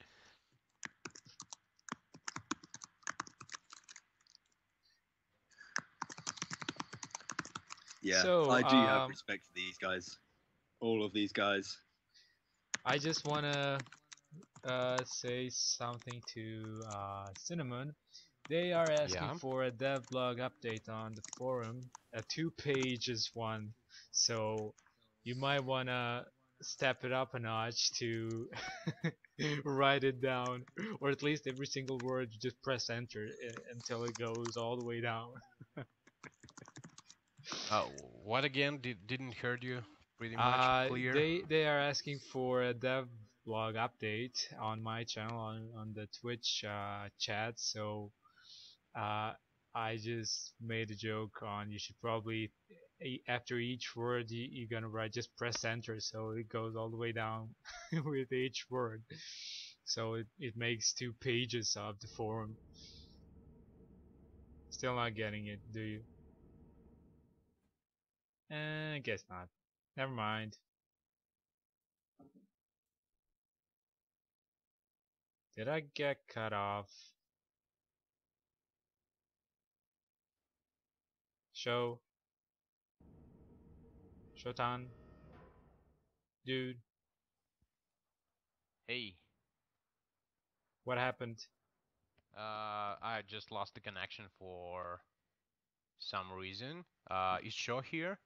Yeah, So, I do have respect for these guys. All of these guys. I just wanna say something to Cinnamon. They are asking Yeah. for a devlog update on the forum, a 2 pages one. So you might wanna step it up a notch to write it down, or at least every single word you just press enter until it goes all the way down. What again? Didn't heard you pretty much clear. They are asking for a dev blog update on my channel on the Twitch chat. So uh, I just made a joke on you should probably after each word you're gonna write just press enter so it goes all the way down with each word. So it makes 2 pages of the forum. Still not getting it, do you? I guess not. Never mind. Did I get cut off? Show. Shotan. Dude. Hey, What happened? I just lost the connection for some reason. Is Shaw here?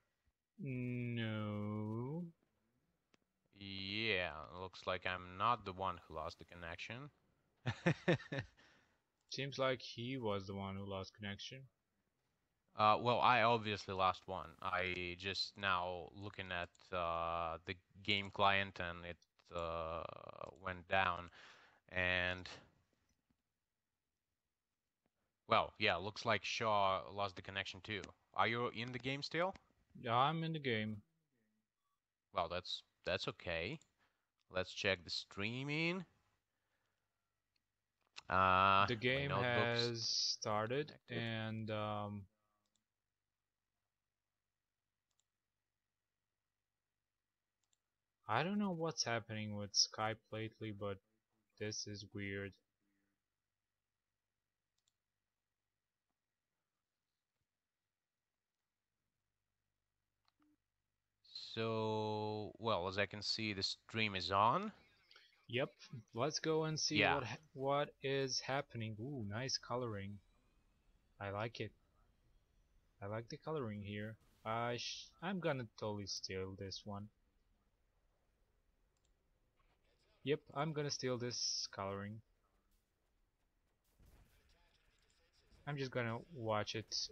No. Yeah, looks like I'm not the one who lost the connection. Seems like he was the one who lost connection. Well, I obviously lost one. I just now looking at the game client and it went down. And well, yeah, looks like Shaw lost the connection too. Are you in the game still? Yeah, I'm in the game. Well, that's okay. Let's check the streaming. The My game notebook's has started, connected. and I don't know what's happening with Skype lately, but this is weird. So, well, as I can see, the stream is on. Yep, let's go and see Yeah, what is happening. Ooh, nice coloring. I like it. I like the coloring here. I'm gonna totally steal this one. Yep, I'm gonna steal this coloring. I'm just gonna watch it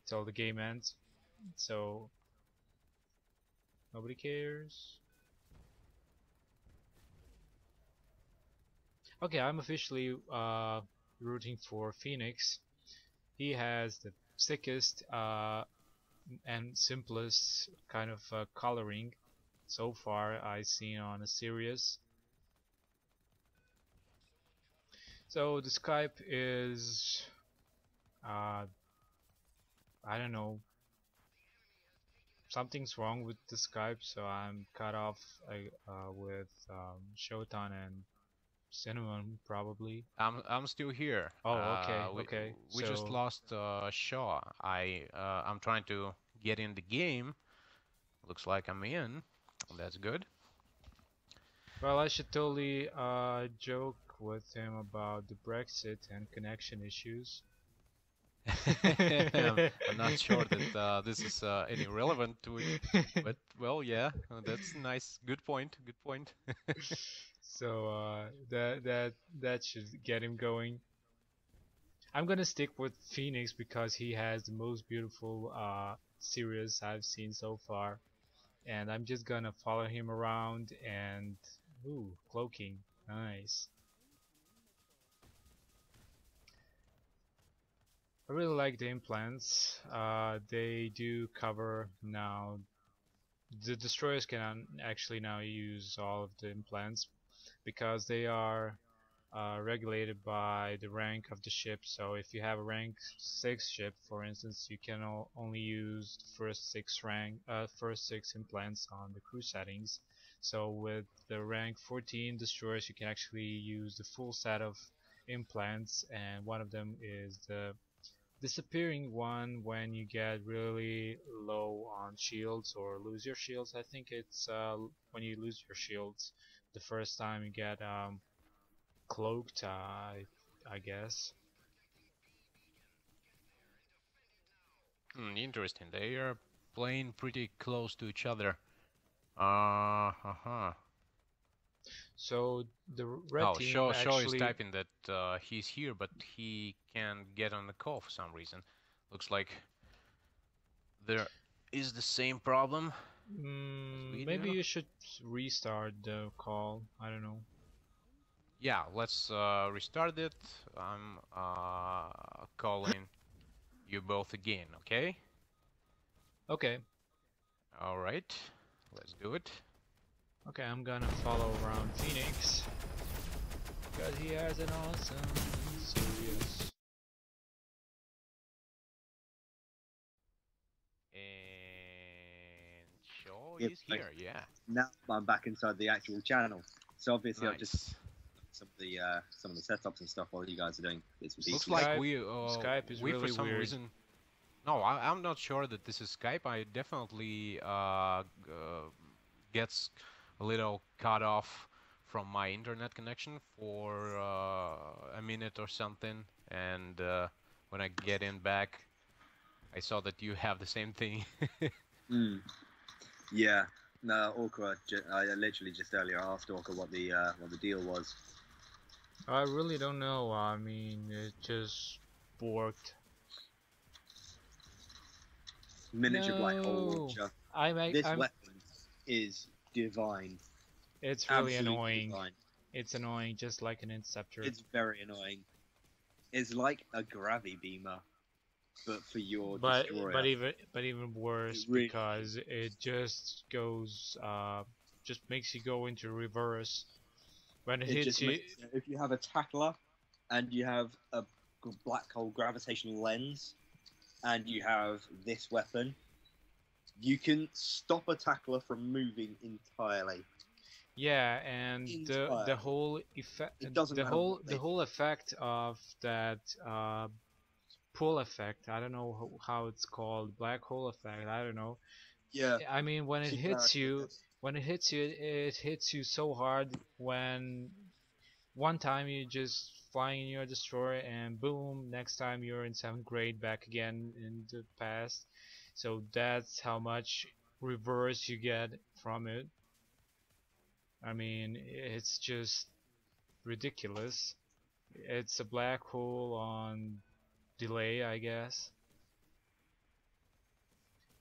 till the game ends. So nobody cares. Okay, I'm officially rooting for Phoenix. He has the sickest and simplest kind of coloring so far I've seen on a series. So the Skype is uh, I don't know, something's wrong with the Skype, so I'm cut off with Shotan and Cinnamon probably. I'm still here. Oh, okay, We okay. we just So, lost Shaw. I'm trying to get in the game. Looks like I'm in. That's good. well, I should totally joke with him about the Brexit and connection issues. I'm not sure that this is any relevant to it, but well, yeah, that's nice. Good point. Good point. So that should get him going. I'm gonna stick with Phoenix because he has the most beautiful series I've seen so far, and I'm just gonna follow him around and ooh, cloaking, nice. I really like the implants. They do cover now. The destroyers can actually now use all of the implants because they are regulated by the rank of the ship. So if you have a rank 6 ship, for instance, you can only use the first 6 implants on the crew settings. So with the rank 14 destroyers, you can actually use the full set of implants, and one of them is the disappearing one when you get really low on shields or lose your shields. I think it's when you lose your shields the first time you get cloaked, I guess. Interesting. They are playing pretty close to each other. Uh-huh. So the red Oh, team Shaw is actually, typing that he's here, but he can't get on the call for some reason. Looks like there is the same problem as we maybe do. you should restart the call. I don't know. Yeah, let's restart it. I'm calling you both again, okay? Okay, All right, let's do it. okay, I'm gonna follow around Phoenix because he has an awesome serious. And Shaw Yeah, is here, yeah. now I'm back inside the actual channel. So obviously I've just Nice. some of the setups and stuff while you guys are doing bits and Looks pieces. like Skype is we for really some weird. reason. No, I'm not sure that this is Skype. I definitely gets a little cut off from my internet connection for a minute or something, and when I get in back, I saw that you have the same thing. Mm. Yeah. No, Orca. I literally just earlier asked Orca what the deal was. I really don't know. I mean, it just worked. Miniature black hole No, launcher. I'm This I'm. weapon is divine. It's really Absolutely annoying. divine. It's annoying, just like an interceptor. It's very annoying. It's like a gravity beamer, but for your But destroyer. but even worse It really because is. it just goes just makes you go into reverse when it It hits just you. makes if you have a tackler and you have a black hole gravitational lens and you have this weapon, you can stop a tackler from moving entirely. Yeah, and the Entirely. whole effect, It doesn't matter what they the do. whole effect of that pull effect. I don't know how it's called, black hole effect. I don't know. Yeah, I mean, singularity, I guess. when it hits you so hard when one time you just flying in your destroyer and boom, next time you're in 7th grade back again in the past. So that's how much reverse you get from it. I mean, it's just ridiculous. It's a black hole on delay, I guess.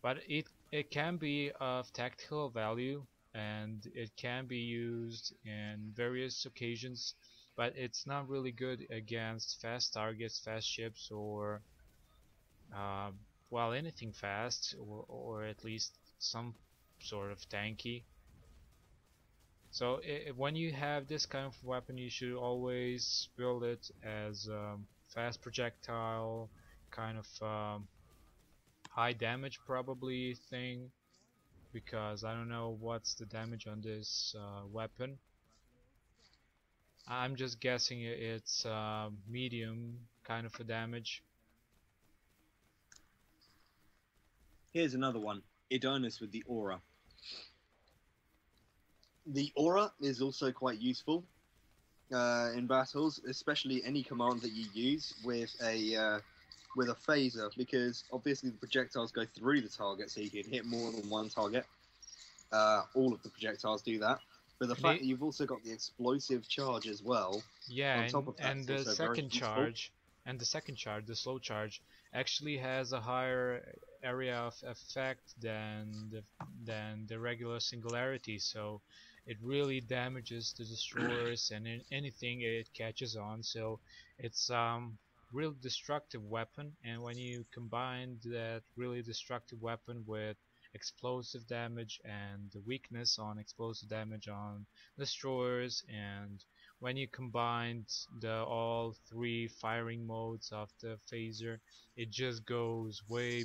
But it can be of tactical value and it can be used in various occasions, but it's not really good against fast targets, fast ships, or uh, well, anything fast, or at least some sort of tanky. So when you have this kind of weapon, you should always build it as fast projectile, kind of high damage probably thing, because I don't know what's the damage on this weapon. I'm just guessing it's medium kind of a damage. Here's another one. Idonus with the aura. The aura is also quite useful in battles, especially any command that you use with a phaser, because obviously the projectiles go through the target, so you can hit more than one target. All of the projectiles do that, but the And fact that you've also got the explosive charge as well, yeah, on top of that, and is also very useful. the second charge, the slow charge, actually has a higher area of effect than the regular singularity, so it really damages the destroyers and anything it catches on. So it's real destructive weapon, and when you combine that really destructive weapon with explosive damage and the weakness on explosive damage on destroyers, and when you combine the all three firing modes of the phaser, it just goes way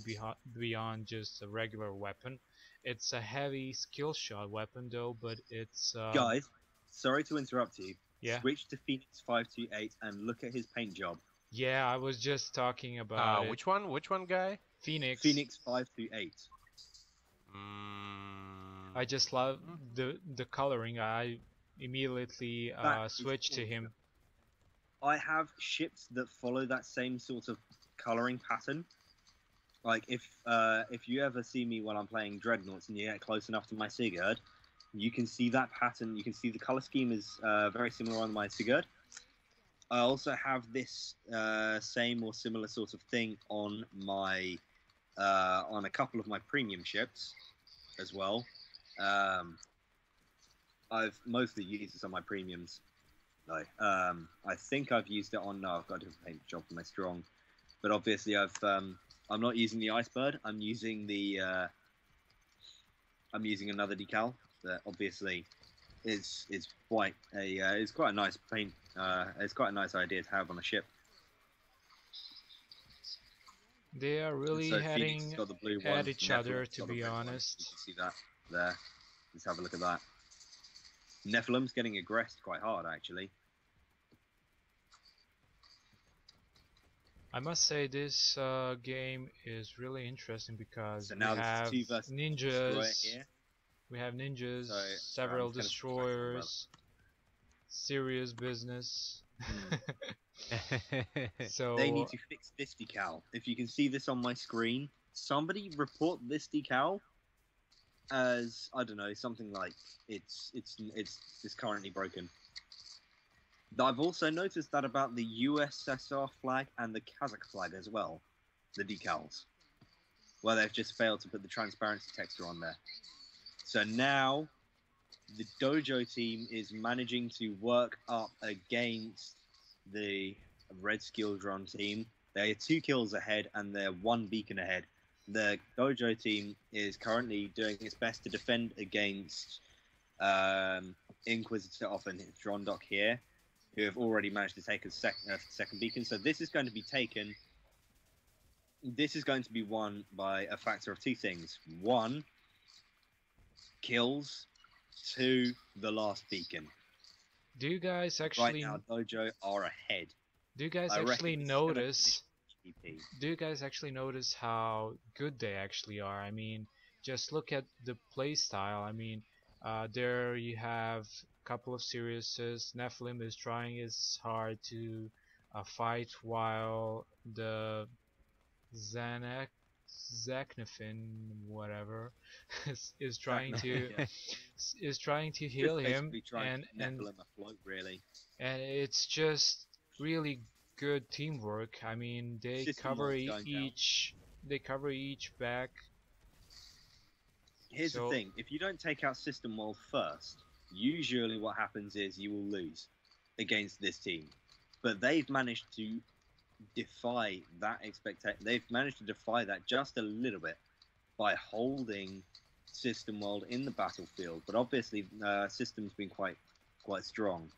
beyond just a regular weapon. It's a heavy skill shot weapon though, but it's Guys, sorry to interrupt you. yeah. Switch to Phoenix 528 and look at his paint job. Yeah, I was just talking about it. Which one? Which one, guy? Phoenix. Phoenix 528. I just love the coloring. I immediately That is switched to him. awesome. I have ships that follow that same sort of coloring pattern. Like if you ever see me when I'm playing Dreadnoughts and you get close enough to my Sigurd, you can see that pattern. You can see the color scheme is very similar on my Sigurd. I also have this same or similar sort of thing on my on a couple of my premium ships as well. I've mostly used this on my premiums. No, I think I've used it on. No, I've got a different paint job for my strong, but obviously I'm not using the Icebird. I'm using another decal that obviously is quite a nice paint. It's quite a nice idea to have on a ship. They are really So heading got the blue one, at each other, to be honest. You can see that there. Let's have a look at that. Nephilim's getting aggressed quite hard, actually. I must say this game is really interesting because So now we have this is 2 versus ninjas. here. We have ninjas, So, several I'm just gonna destroyers, serious business. So They need to fix this decal. If you can see this on my screen, somebody report this decal as, I don't know, something like it's currently broken. I've also noticed that about the USSR flag and the Kazakh flag as well, the decals, where they've just failed to put the transparency texture on there. So now the Dojo team is managing to work up against the Red Skilldron team. They are 2 kills ahead and they're 1 beacon ahead. The Dojo team is currently doing its best to defend against Inquisitor off and Drondok here, who have already managed to take a second beacon. So this is going to be taken. This is going to be won by a factor of 2 things. 1, kills. 2, the last beacon. do you guys actually Right now, Dojo are ahead. do you guys I actually reckon notice GP. do you guys actually notice how good they actually are? I mean, just look at the playstyle. I mean, there you have a couple of seriouses. Nephilim is trying his hard to fight, while the Zaknafin, whatever, is trying to Yeah. is trying to heal Just him, basically trying and to keep Nephilim afloat, really. and it's just really good teamwork. I mean, they System cover mode's going down. each back. Here's So- the thing: if you don't take out System World first, usually what happens is you will lose against this team. But they've managed to defy that expectation. They've managed to defy that just a little bit by holding System World in the battlefield. But obviously, System's been quite strong.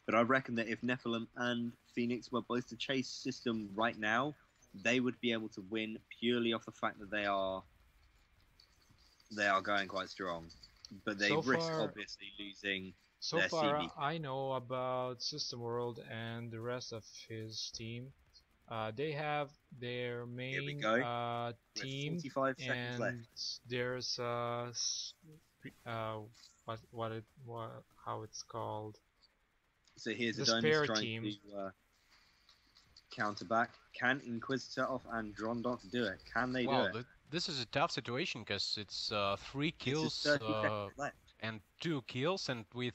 But I reckon that if Nephilim and Phoenix were both to chase System right now, they would be able to win purely off the fact that they are going quite strong. But they So risk far- obviously losing. So their far, CB. I know about System World and the rest of his team. They have their main go. With team, 45 seconds and left. there's how it's called. So here's The Adonis spare trying team. to counter back. Can Inquisitor of Androndok do it? Can they do Wow, it? this is a tough situation because it's 3 It's kills just 30 seconds left. and 2 kills, and we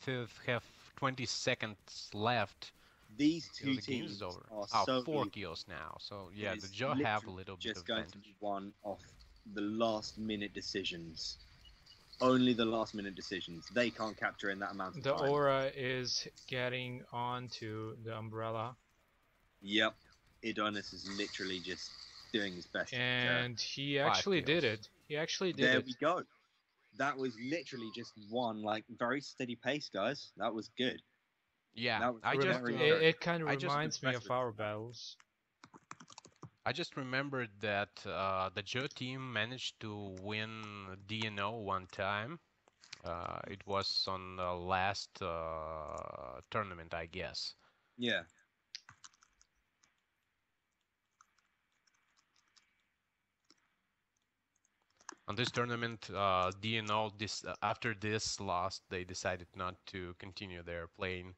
have 20 seconds left. These till 2 the game teams is over. are Oh, so 4 evil. kills now. So It yeah, is the Joe have a literally little bit just of going advantage. to be one off the last minute decisions. Only the last minute decisions. They can't capture in that amount of The time. aura is getting onto the umbrella, Yep. Idonis is literally just doing his best. and he 5 actually did kills. it. He actually did There it. we go. That was literally just one like very steady pace, guys. That was good. Yeah, That was I just very, It, very it kind of I just reminds me of our battles. I just remembered that the Joe team managed to win DNO one time. It was on the last tournament, I guess. yeah. On this tournament, DNO after this loss, they decided not to continue their playing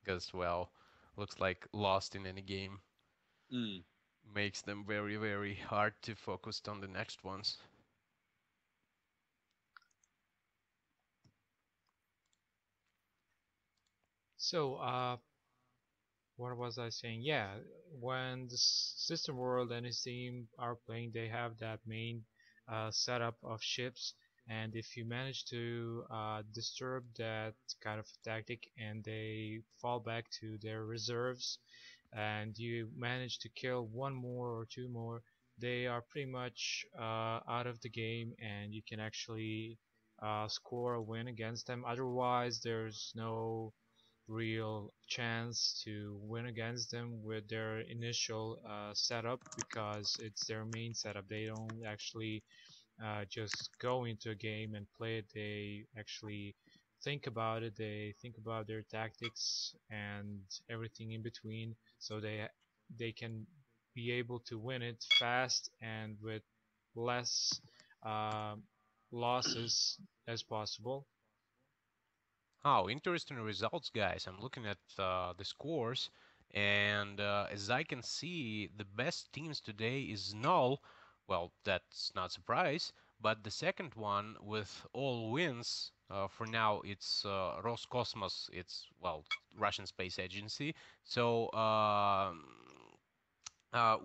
because, well, looks like lost in any game Mm. makes them very, very hard to focus on the next ones. So, what was I saying? Yeah, when the System World and his team are playing, they have that main setup of ships, and if you manage to disturb that kind of tactic and they fall back to their reserves, and you manage to kill one more or two more, they are pretty much out of the game, and you can actually score a win against them. Otherwise, there's no real chance to win against them with their initial setup, because it's their main setup. They don't actually just go into a game and play it. They actually think about it. They think about their tactics and everything in between, so they can be able to win it fast and with less uh, losses as possible. Oh, interesting results, guys. I'm looking at the scores, and as I can see, the best teams today is Null. Well, that's not a surprise, but the second one with all wins, for now, it's Roscosmos. It's, well, Russian Space Agency. So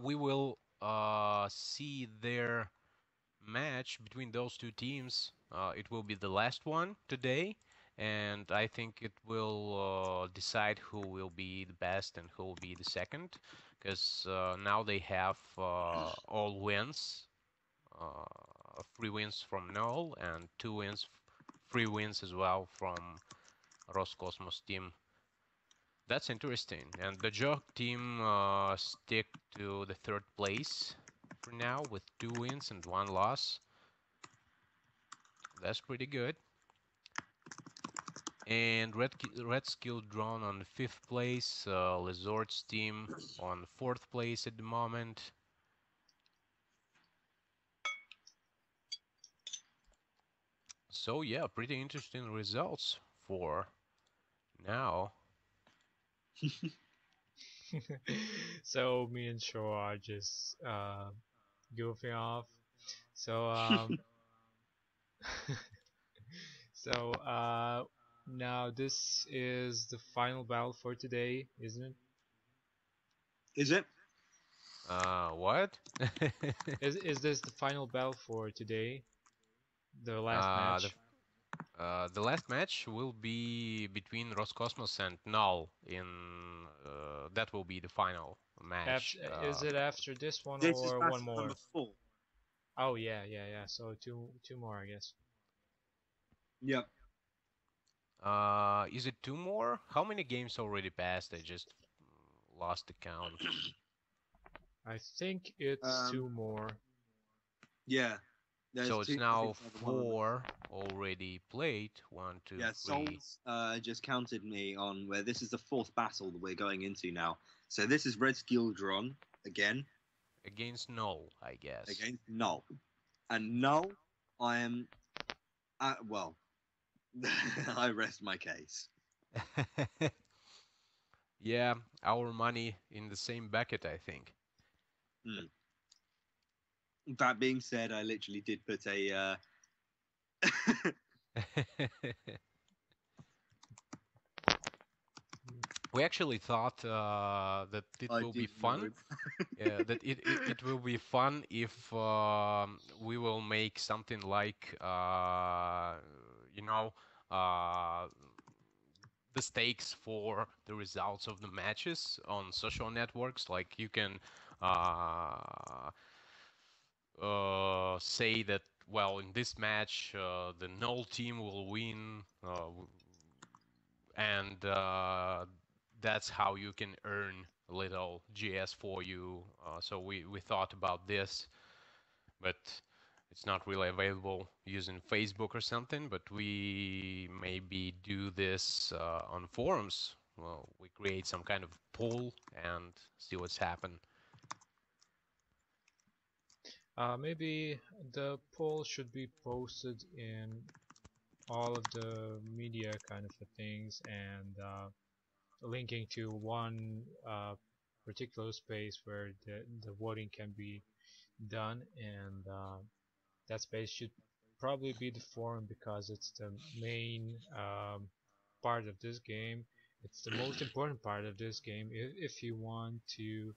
we will see their match between those two teams. It will be the last one today, and I think it will decide who will be the best and who will be the second, because now they have all wins, 3 wins from Null and 2 wins, 3 wins as well from Roscosmos team. That's interesting. And the Joke team stick to the third place for now with 2 wins and 1 loss. That's pretty good. And Red Skill Drone on the 5th place. Lizard's team on 4th place at the moment. So yeah, pretty interesting results for now. So me and Shaw are just goofing off. So so now this is the final battle for today, isn't it? Is it? What? Is this the final battle for today? The last uh, the match? the last match will be between Roscosmos and Null. In that will be the final match. Is it after this one This is or one battle number more? 4. Oh yeah, yeah, yeah. So two more, I guess. Yep. Is it 2 more? How many games already passed? I just lost the count. I think it's two Um. more. Yeah. There's So it's 2 now games, over 1 on the. 4 already played. One, two, Yeah, three. Souls just counted me on where this is the 4th battle that we're going into now. So this is Red Skildron again Against Null, I guess. against Null. And Null, I am. Well, I rest my case. Yeah, our money in the same bucket, I think. Hmm. That being said, I literally did put a. We actually thought that it I will be did fun. know. That it will be fun if we will make something like you know uh, the stakes for the results of the matches on social networks. Like you can say that, well, in this match the null team will win, and that's how you can earn a little GS for you. So we thought about this, but it's not really available using Facebook or something. But we maybe do this on forums. Well, we create some kind of poll and see what's happened. Maybe the poll should be posted in all of the media kind of things, and linking to one particular space where the voting can be done, and that space should probably be the forum because it's the main part of this game. It's the most important part of this game. If you want to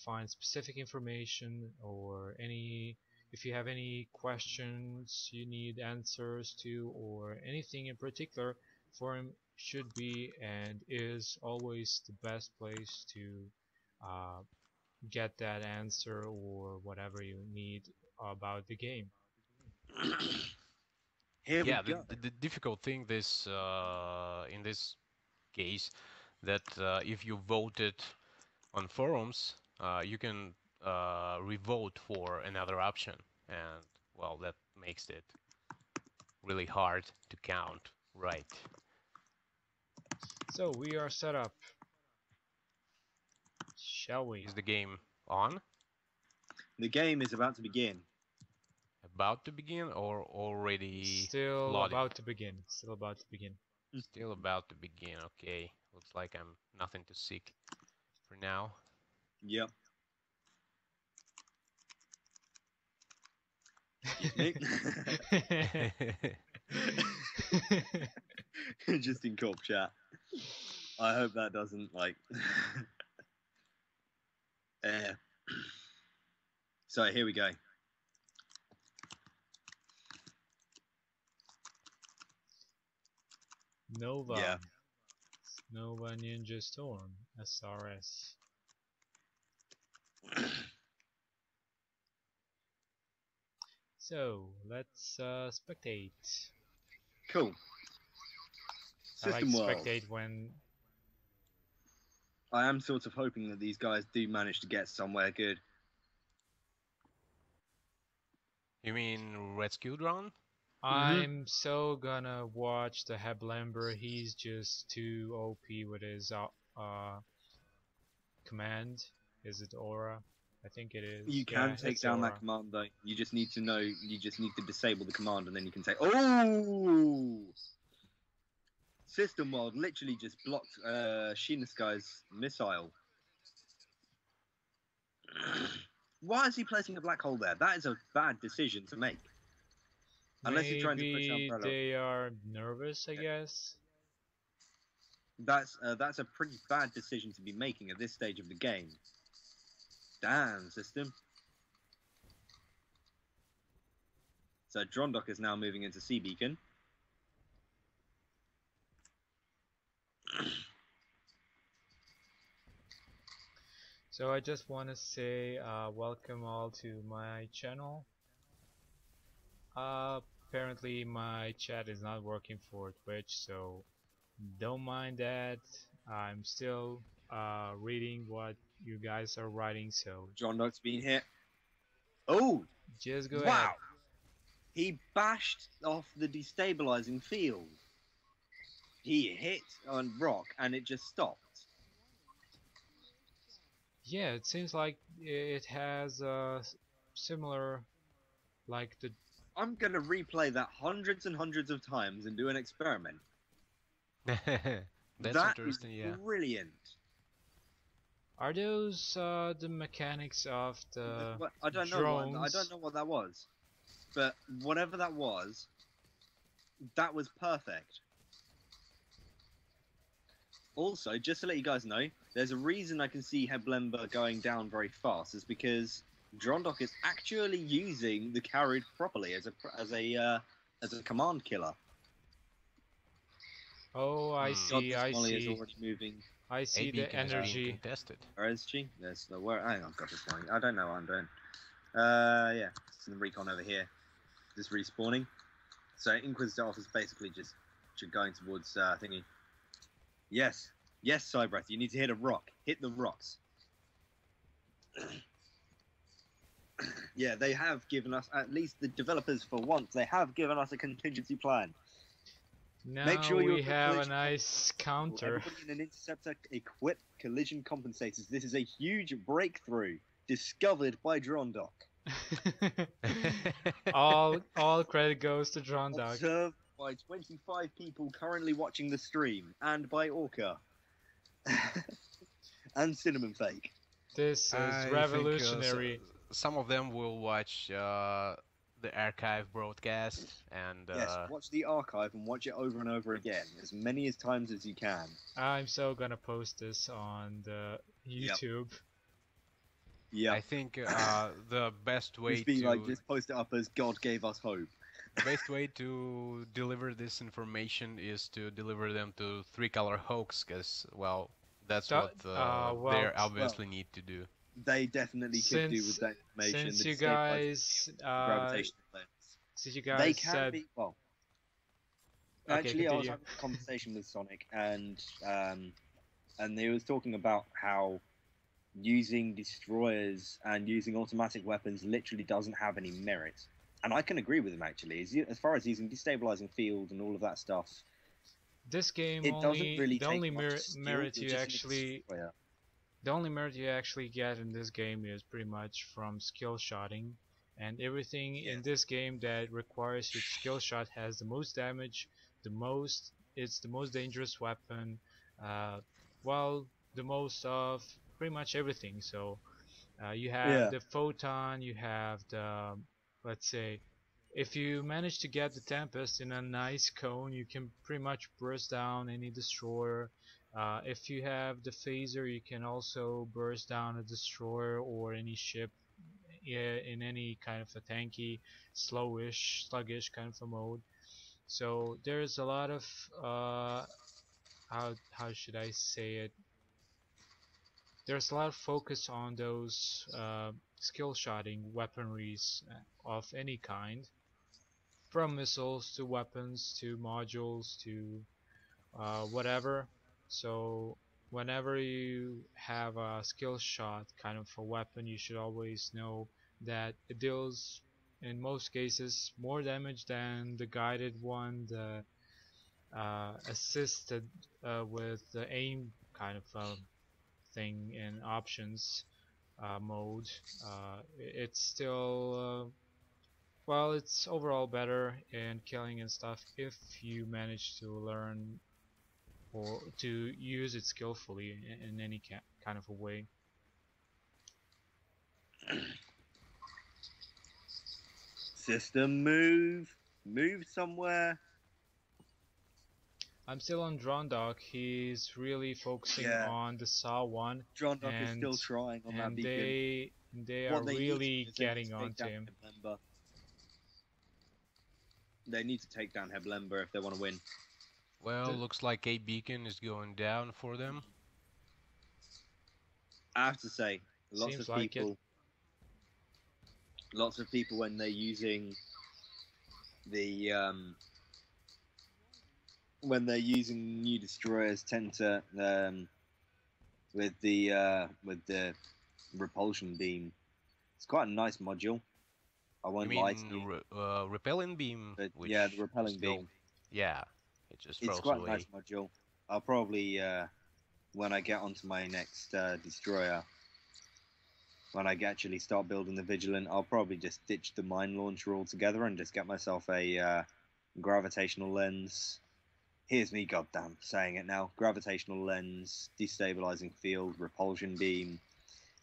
find specific information, or any, if you have any questions you need answers to, or anything in particular, forum should be and is always the best place to uh, get that answer or whatever you need about the game. Here we Yeah, go. the difficult thing this in this case, that if you voted on forums, you can revote for another option, and well, that makes it really hard to count. Right. So we are set up. Shall we? Is the game on? The game is about to begin. About to begin or already Still loading? about to begin. Still about to begin. Still about to begin. Okay. Looks like I'm nothing to seek for now. Yep. Excuse me. Just in corp chat. I hope that doesn't like. So here we go. Nova. Yeah. Nova Ninja Storm. SRS. So let's spectate. Cool. I like System to world. spectate when. I am sort of hoping that these guys do manage to get somewhere good. You mean Red Skill Drone? I'm so gonna watch the Heblamber. He's just too OP with his command. Is it Aura? I think it is. You Yeah, can take it's down Aura. that command though. You just need to know. You just need to disable the command, and then you can take. Oh! System world literally just blocked Shinasky's missile. Why is he placing a black hole there? That is a bad decision to make. Unless you're trying to push Maybe Umbrella. they are nervous, I guess. That's a pretty bad decision to be making at this stage of the game. Damn, system. So Drondok is now moving into Sea Beacon. So I just want to say welcome all to my channel. Apparently my chat is not working for Twitch, so don't mind that. I'm still reading what you guys are writing, so Drondok's been hit. Oh! just go Wow! ahead. He bashed off the destabilizing field. He hit on rock and it just stopped. Yeah, it seems like it has similar, like the. I'm gonna replay that hundreds and hundreds of times and do an experiment. That's That interesting, is yeah. brilliant. Are those the mechanics of the I don't know. drones? I don't know what that was, but whatever that was perfect. Also, just to let you guys know, there's a reason I can see Heblember going down very fast. Is because Drondok is actually using the carried properly as a command killer. Oh, I Hmm. God, see, this I Molly is see. already moving. I A see the beacon is being energy. contested. Where is she? There's the where. Hang on, God, this Molly. I don't know what I'm doing. Yeah, it's the recon over here, just respawning. So Inquisitor is basically just going towards thingy. Yes, yes, Cybreath, you need to hit a rock. Hit the rocks. Yeah, they have given us, at least the developers for once, they have given us a contingency plan. Make Now sure you we equip have a collision nice counter. Everybody in an interceptor equip collision compensators. This is a huge breakthrough discovered by Drondok. all credit goes to Drondog. Observed by 25 people currently watching the stream, and by Orca. And Cinnamon Fake. This is I think revolutionary. some of them will watch the archive broadcast, and Yes, watch the archive and watch it over and over again, as many as times as you can. I'm so gonna post this on the YouTube. Yeah. I think the best way Just be to like, just post it up as God gave us hope. the best way to deliver this information is to deliver them to Three Color Hoax, because well, that's what well, they obviously need to do. They definitely could do with that information. Since the you destabilizing guys gravitational lens. since you They guys can said be well. Okay, Actually, I was continue. having a conversation with Sonic, and they was talking about how using destroyers and using automatic weapons literally doesn't have any merit. And I can agree with him actually. As far as using destabilizing field and all of that stuff, this game it doesn't really the take only much skill. merit You're you just an actually destroyer. the only merit you actually get in this game is pretty much from skill shotting, and everything in this game that requires your skill shot has the most damage, it's the most dangerous weapon, well, the most of pretty much everything. So you have the photon, you have the, let's say, if you manage to get the Tempest in a nice cone, you can pretty much burst down any destroyer. If you have the phaser, you can also burst down a destroyer or any ship in any kind of a tanky, sluggish kind of a mode. So there's a lot of how should I say it? There's a lot of focus on those skill shotting weaponries of any kind, from missiles to weapons to modules to whatever. So whenever you have a skill shot kind of a weapon, you should always know that it deals in most cases more damage than the guided one, the assisted with the aim kind of thing in options mode. It's still well, it's overall better in killing and stuff if you manage to learn or to use it skillfully in any kind of a way. System move somewhere. I'm still on Drondok. He's really focusing Yeah. on the Saw one, Drondok is still trying on that and beacon. they are really getting onto him. Heblember. They need to take down Heblember if they want to win. Well, looks like a beacon is going down for them. I have to say, lots Seems of people when they're using the when they're using new destroyers tend to with the repulsion beam. It's quite a nice module. I won't lie to you. Repelling beam. But Which yeah, the repelling beam. Yeah, it just It's throws quite away. a nice module. I'll probably when I get onto my next destroyer, when I actually start building the Vigilant, I'll probably just ditch the mine launcher altogether and just get myself a gravitational lens. Here's me, goddamn, saying it now. Gravitational lens, destabilizing field, repulsion beam,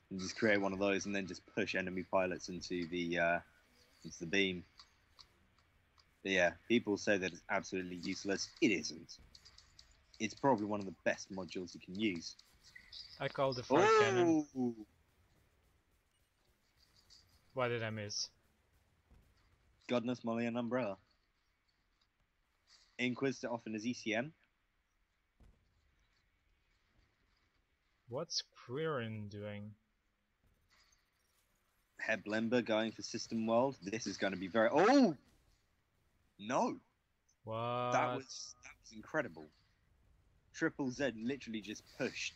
and just create one of those, and then just push enemy pilots into the beam. But yeah, people say that it's absolutely useless. It isn't. It's probably one of the best modules you can use. I call the fire cannon. Oh! Why did I miss? Godness, Molly, and Umbrella. Inquisitor often as ECM. What's Quirin doing? Heblember going for System World. This is going to be very. Oh! No! What? That was incredible. Triple Z literally just pushed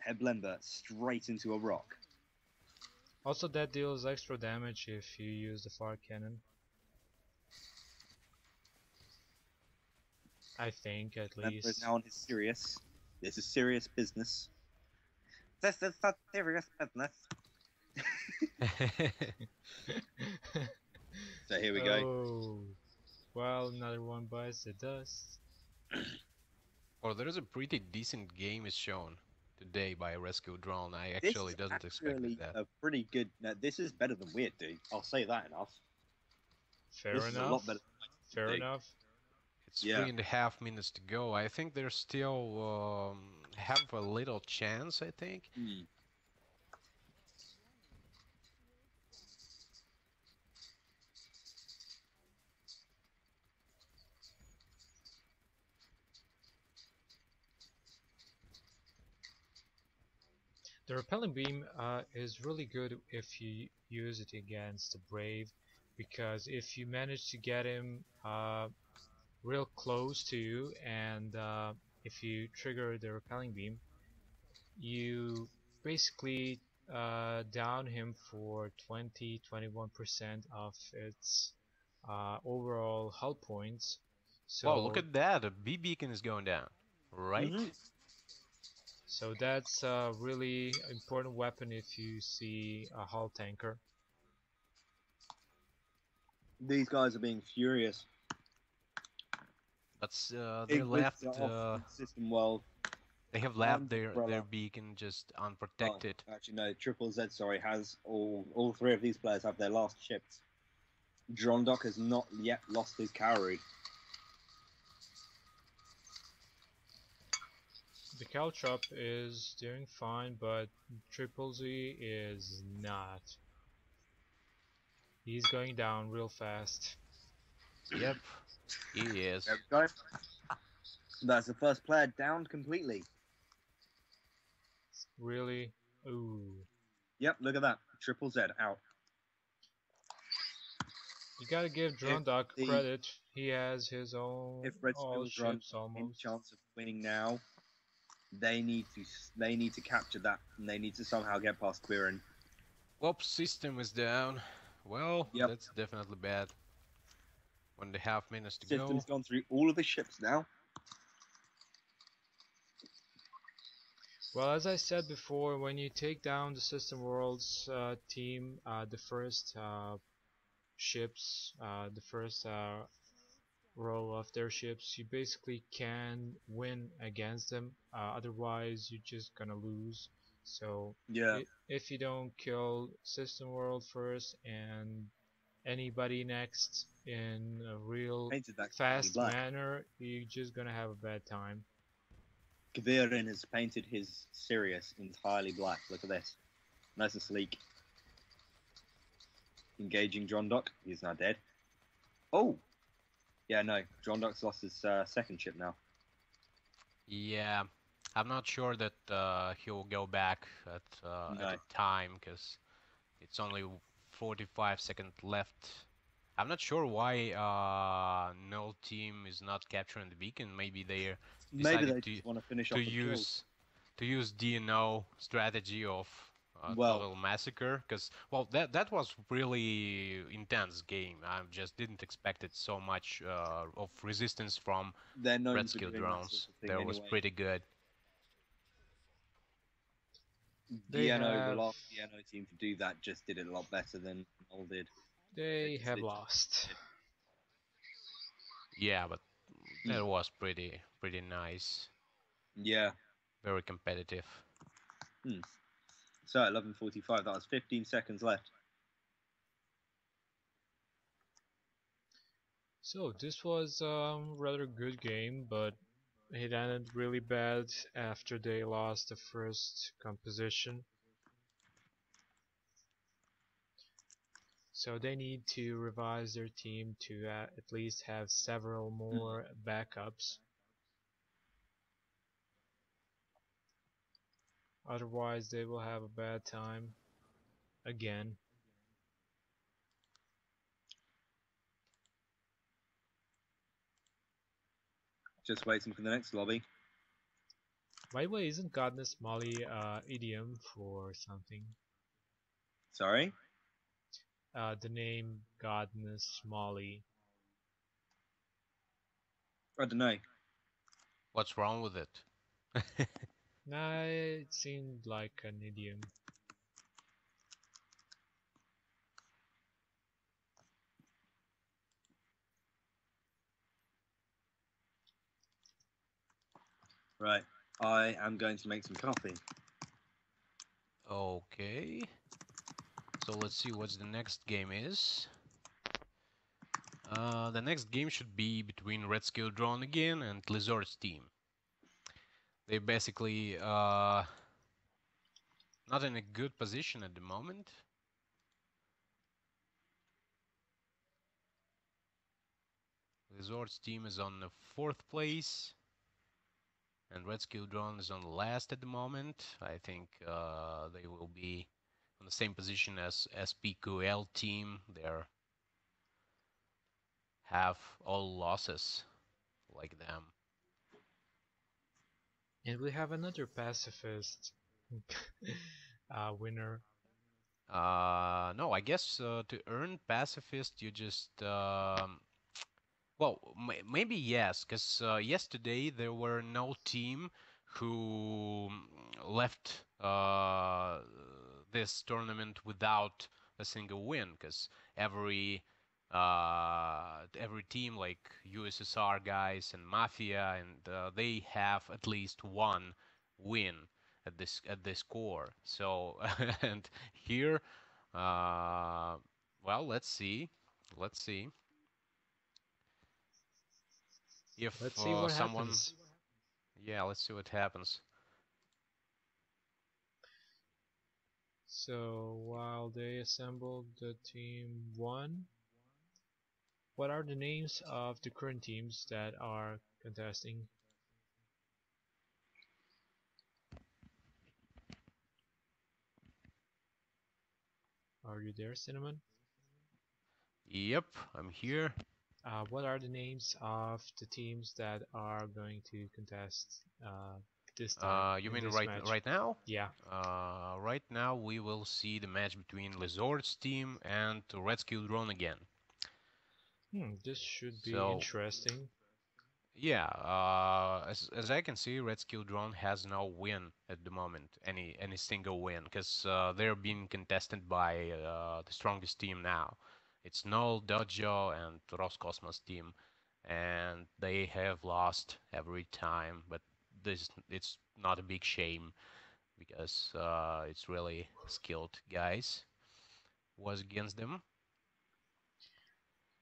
Heblember straight into a rock. Also, that deals extra damage if you use the fire cannon. I think, at Heblember is least. now on his serious. This is serious business. This is not serious business. So here we go. Oh, well, another one bites the dust. Well, there's a pretty decent game is shown today by Rescue Drone. I This actually is doesn't expect actually that. a pretty good. No, this is better than Weird Do. I'll say that enough. Fair This is a lot enough. better. Fair Do. enough. It's Yeah. 3.5 minutes to go. I think they still have a little chance, I think. Hmm. The repelling beam is really good if you use it against the Brave, because if you manage to get him real close to you, and if you trigger the repelling beam, you basically down him for 20-21% of its overall hull points. Wow, look So at that! The B beacon is going down, right? Mhm. so that's a really important weapon if you see a hull tanker. These guys are being furious. But they left. Inquisitor off System World. They have left And their Umbrella. beacon just Oh, unprotected. actually, no. Triple Z, sorry, has all three of these players have their last ships. Drondok has not yet lost his cowrie. The Caltrop is doing fine, but Triple Z is not. He's going down real fast. Yep, he is. There we go. That's the first player downed completely. Really? Ooh. Yep, look at that. Triple Z out. You gotta give Drondok credit. He has his own If Red all Skills run ships any almost. chance of winning now, they need to capture that, and they need to somehow get past Quirin. Whoops, system is down. Well, Yep. that's definitely bad. 1.5 minutes to System's go. gone through all of the ships now. Well, as I said before, when you take down the System World's team, the first ships, the first row of their ships, you basically can win against them. Otherwise, you're just gonna lose. So Yeah. if you don't kill System World first and anybody next in a real Painted that fast black. manner, you're just gonna have a bad time. Kvirin has painted his Sirius entirely black. Look at this. Nice and sleek. Engaging Drondok. He's now dead. Oh! Yeah, no. Drondok's lost his second ship now. Yeah, I'm not sure that he'll go back at the time, because it's only 45 seconds left. I'm not sure why Null team is not capturing the beacon. Maybe they decided just want to finish to off the kills. use DNO strategy of Well- total massacre, because well that was really intense game. I just didn't expect it so much of resistance from They're known Red for Skill doing that drones. sort of thing That was anyway. pretty good. They DNO, the have- last DNO team to do that, just did it a lot better than Null did. They just have did- lost. Yeah, but that was pretty nice. Yeah. Very competitive. So 11:45. That was 15 seconds left. So this was a rather good game, but it ended really bad after they lost the first composition. So they need to revise their team to at least have several more backups. Otherwise, they will have a bad time again. Just waiting for the next lobby. By the way, isn't Godness Molly idiom for something? Sorry? The name Godness Molly. I don't know. What's wrong with it? Nah, it seemed like an idiom. Right. I am going to make some coffee. Okay. So let's see what the next game is. The next game should be between Red Skill Drone again and Lizard's team. They basically not in a good position at the moment. Lizard's team is on the 4th place, and Red Skill Drone is on the last at the moment. I think they will be on the same position as SPQL team. They're have all losses like them. And we have another pacifist winner. No, I guess to earn pacifist, you just well, maybe yes, because yesterday there were no team who left this tournament without a single win, because every team like USSR guys and Mafia, and they have at least one win at this core. So and here, well, let's see if Let's see what someone, happens. yeah, let's see what happens. So while they assembled the team 1, what are the names of the current teams that are contesting? Are you there, Cinnamon? Yep, I'm here. What are the names of the teams that are going to contest this time You in mean this match? right now? Yeah. Right now we will see the match between Lizard's team and Red Skill Drone again. This should be So interesting. yeah, as I can see, Red Skill Drone has no win at the moment, any single win, because they're being contested by the strongest team now. It's Null, Dojo, and Roscosmos team, and they have lost every time. But it's not a big shame because it's really skilled guys was against them.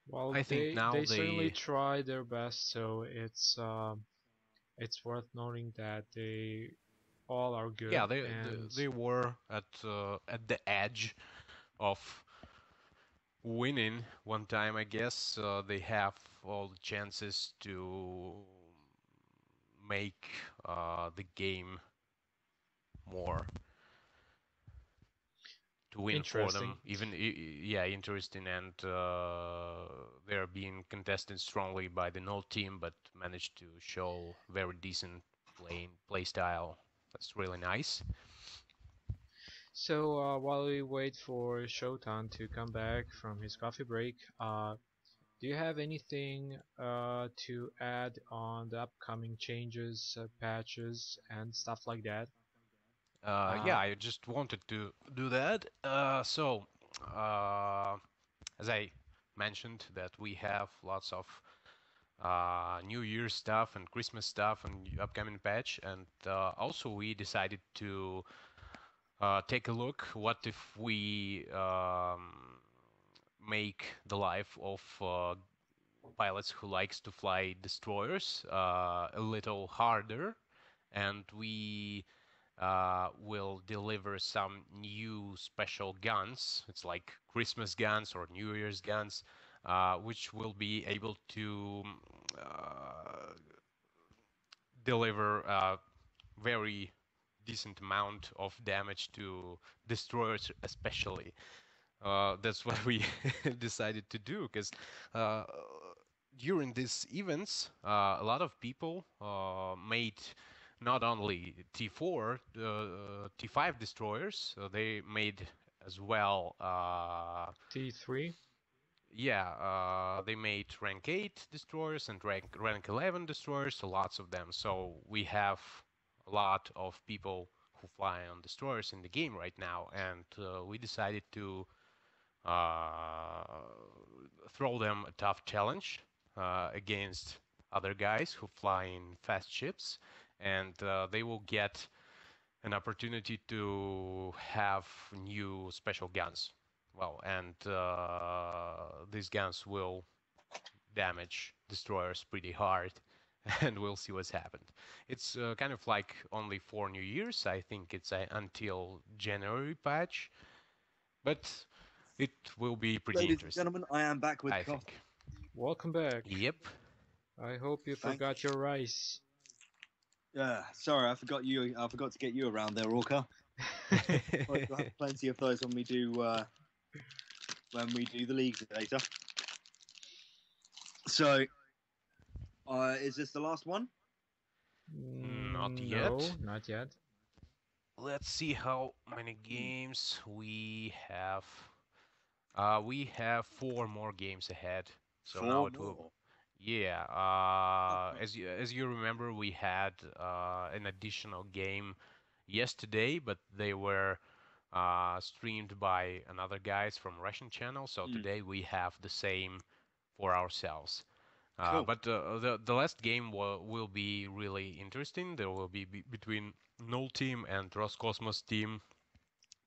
Well, I think they now certainly they try their best, so it's worth noting that they all are yeah good and they were at the edge of winning one time, I guess. They have all the chances to make the game more to win for interesting. them. Even yeah, interesting, and they're being contested strongly by the null team, but managed to show very decent play style. That's really nice. So while we wait for Shotan to come back from his coffee break, do you have anything to add on the upcoming changes, patches, and stuff like that? Yeah, Uh, I just wanted to do that. As I mentioned, that we have lots of New Year's stuff and Christmas stuff and upcoming patch, and also we decided to take a look. What if we make the life of pilots who likes to fly destroyers a little harder, and we will deliver some new special guns. It's like Christmas guns or New Year's guns, which will be able to deliver a very decent amount of damage to destroyers, especially. That's what we decided to do because uh, during these events, a lot of people made not only T4, T5 destroyers, they made as well. T3. Yeah, they made rank 8 destroyers and rank 11 destroyers, so lots of them. So we have a lot of people who fly on destroyers in the game right now, and we decided to uh, throw them a tough challenge against other guys who fly in fast ships, and they will get an opportunity to have new special guns. Well, and these guns will damage destroyers pretty hard, and we'll see what's happened. It's kind of like only for New Year's. I think it's until January patch, but it will be pretty Ladies and interesting, gentlemen, I am back with I coffee. think. Welcome back. Yep. I hope you Thank forgot your rice. Yeah, sorry, I forgot you. I forgot to get you around there, Orca. But we'll have plenty of those when we do the leagues later. So, is this the last one? Not No, yet. not yet. Let's see how many games we have. We have 4 more games ahead. So now it will. More. Yeah. As you remember, we had an additional game yesterday, but they were streamed by another guys from Russian channel. So today we have the same for ourselves. Cool. But the last game will be really interesting. There will be between Null team and Roscosmos team.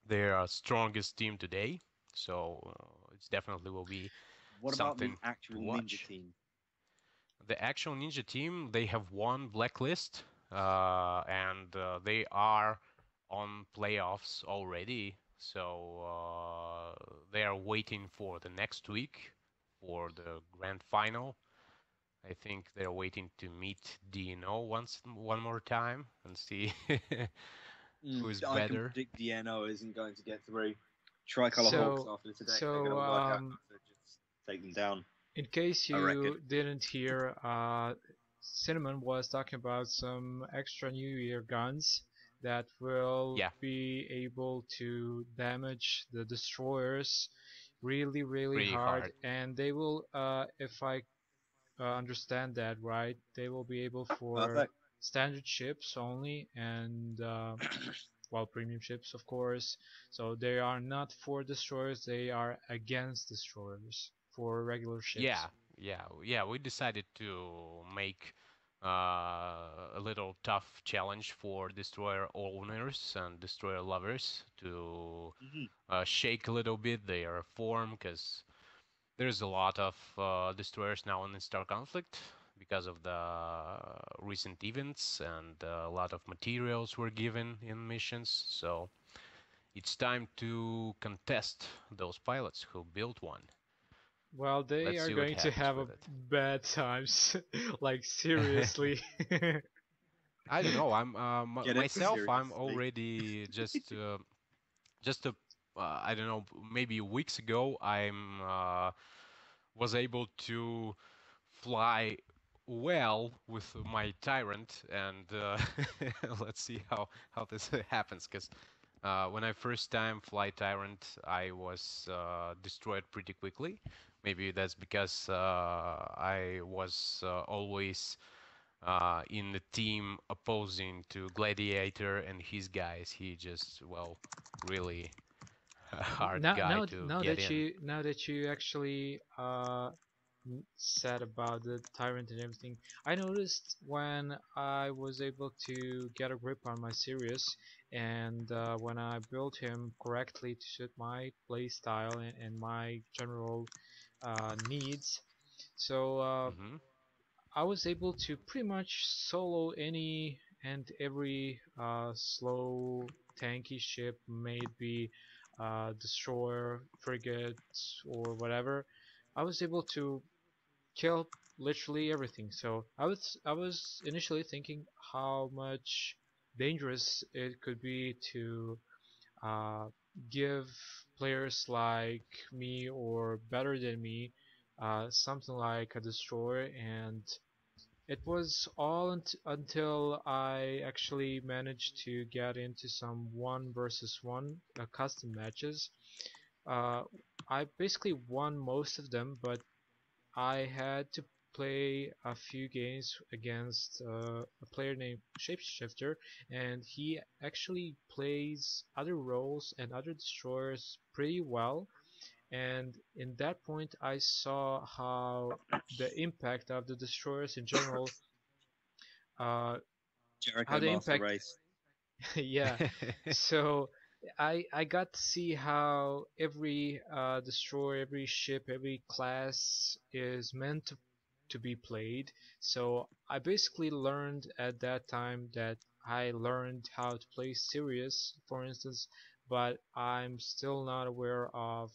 They are strongest team today, so it definitely will be What about the something actual to ninja watch. team? The actual Ninja team, they have won Blacklist, and they are on playoffs already. So they are waiting for the next week for the grand final. I think they're waiting to meet DNO one more time and see who is I can better. predict DNO isn't going to get through. Tricolor So- Hawks after today, they're going to work out how to just take them down. In case I reckon. you didn't hear, Cinnamon was talking about some extra New Year guns that will Yeah. be able to damage the destroyers really Pretty hard, hard. and they will, if I understand that right, they will be able for Perfect. standard ships only, and well, premium ships of course. So they are not for destroyers, they are against destroyers for regular ships. Yeah. We decided to make a little tough challenge for destroyer owners and destroyer lovers to shake a little bit their form, because there's a lot of destroyers now in Star Conflict because of the recent events, and a lot of materials were given in missions. So it's time to contest those pilots who built one. Well, they Let's are see what going to happens have with it. bad times, like seriously. I don't know. I'm Get it? myself. I'm Seriously. already just a I don't know. Maybe weeks ago, I'm was able to fly well with my Tyrant, and let's see how this happens. Because when I first time fly Tyrant, I was destroyed pretty quickly. Maybe that's because I was always in the team opposing to Gladiator and his guys. He just, well, really a hard guy to get in. Now that you actually said about the tyrant and everything, I noticed when I was able to get a grip on my Sirius, and when I built him correctly to suit my play style and my general needs. So Hmm. I was able to pretty much solo any and every slow tanky ship, may it be destroyer, frigate, or whatever. I was able to kill literally everything. So I was initially thinking how much dangerous it could be to uh, give players like me or better than me something like a destroyer, and it was all until I actually managed to get into some one versus one custom matches. Uh, I basically won most of them, but I had to play a few games against a player named Shapeshifter, and he actually plays other roles and other destroyers pretty well. And in that point, I saw how the impact of the destroyers in general, uh, how Jericho the Master impact, Race. yeah. So I got to see how every destroyer, every ship, every class is meant to be played. So I basically learned at that time that I learned how to play Sirius, for instance, but I'm still not aware of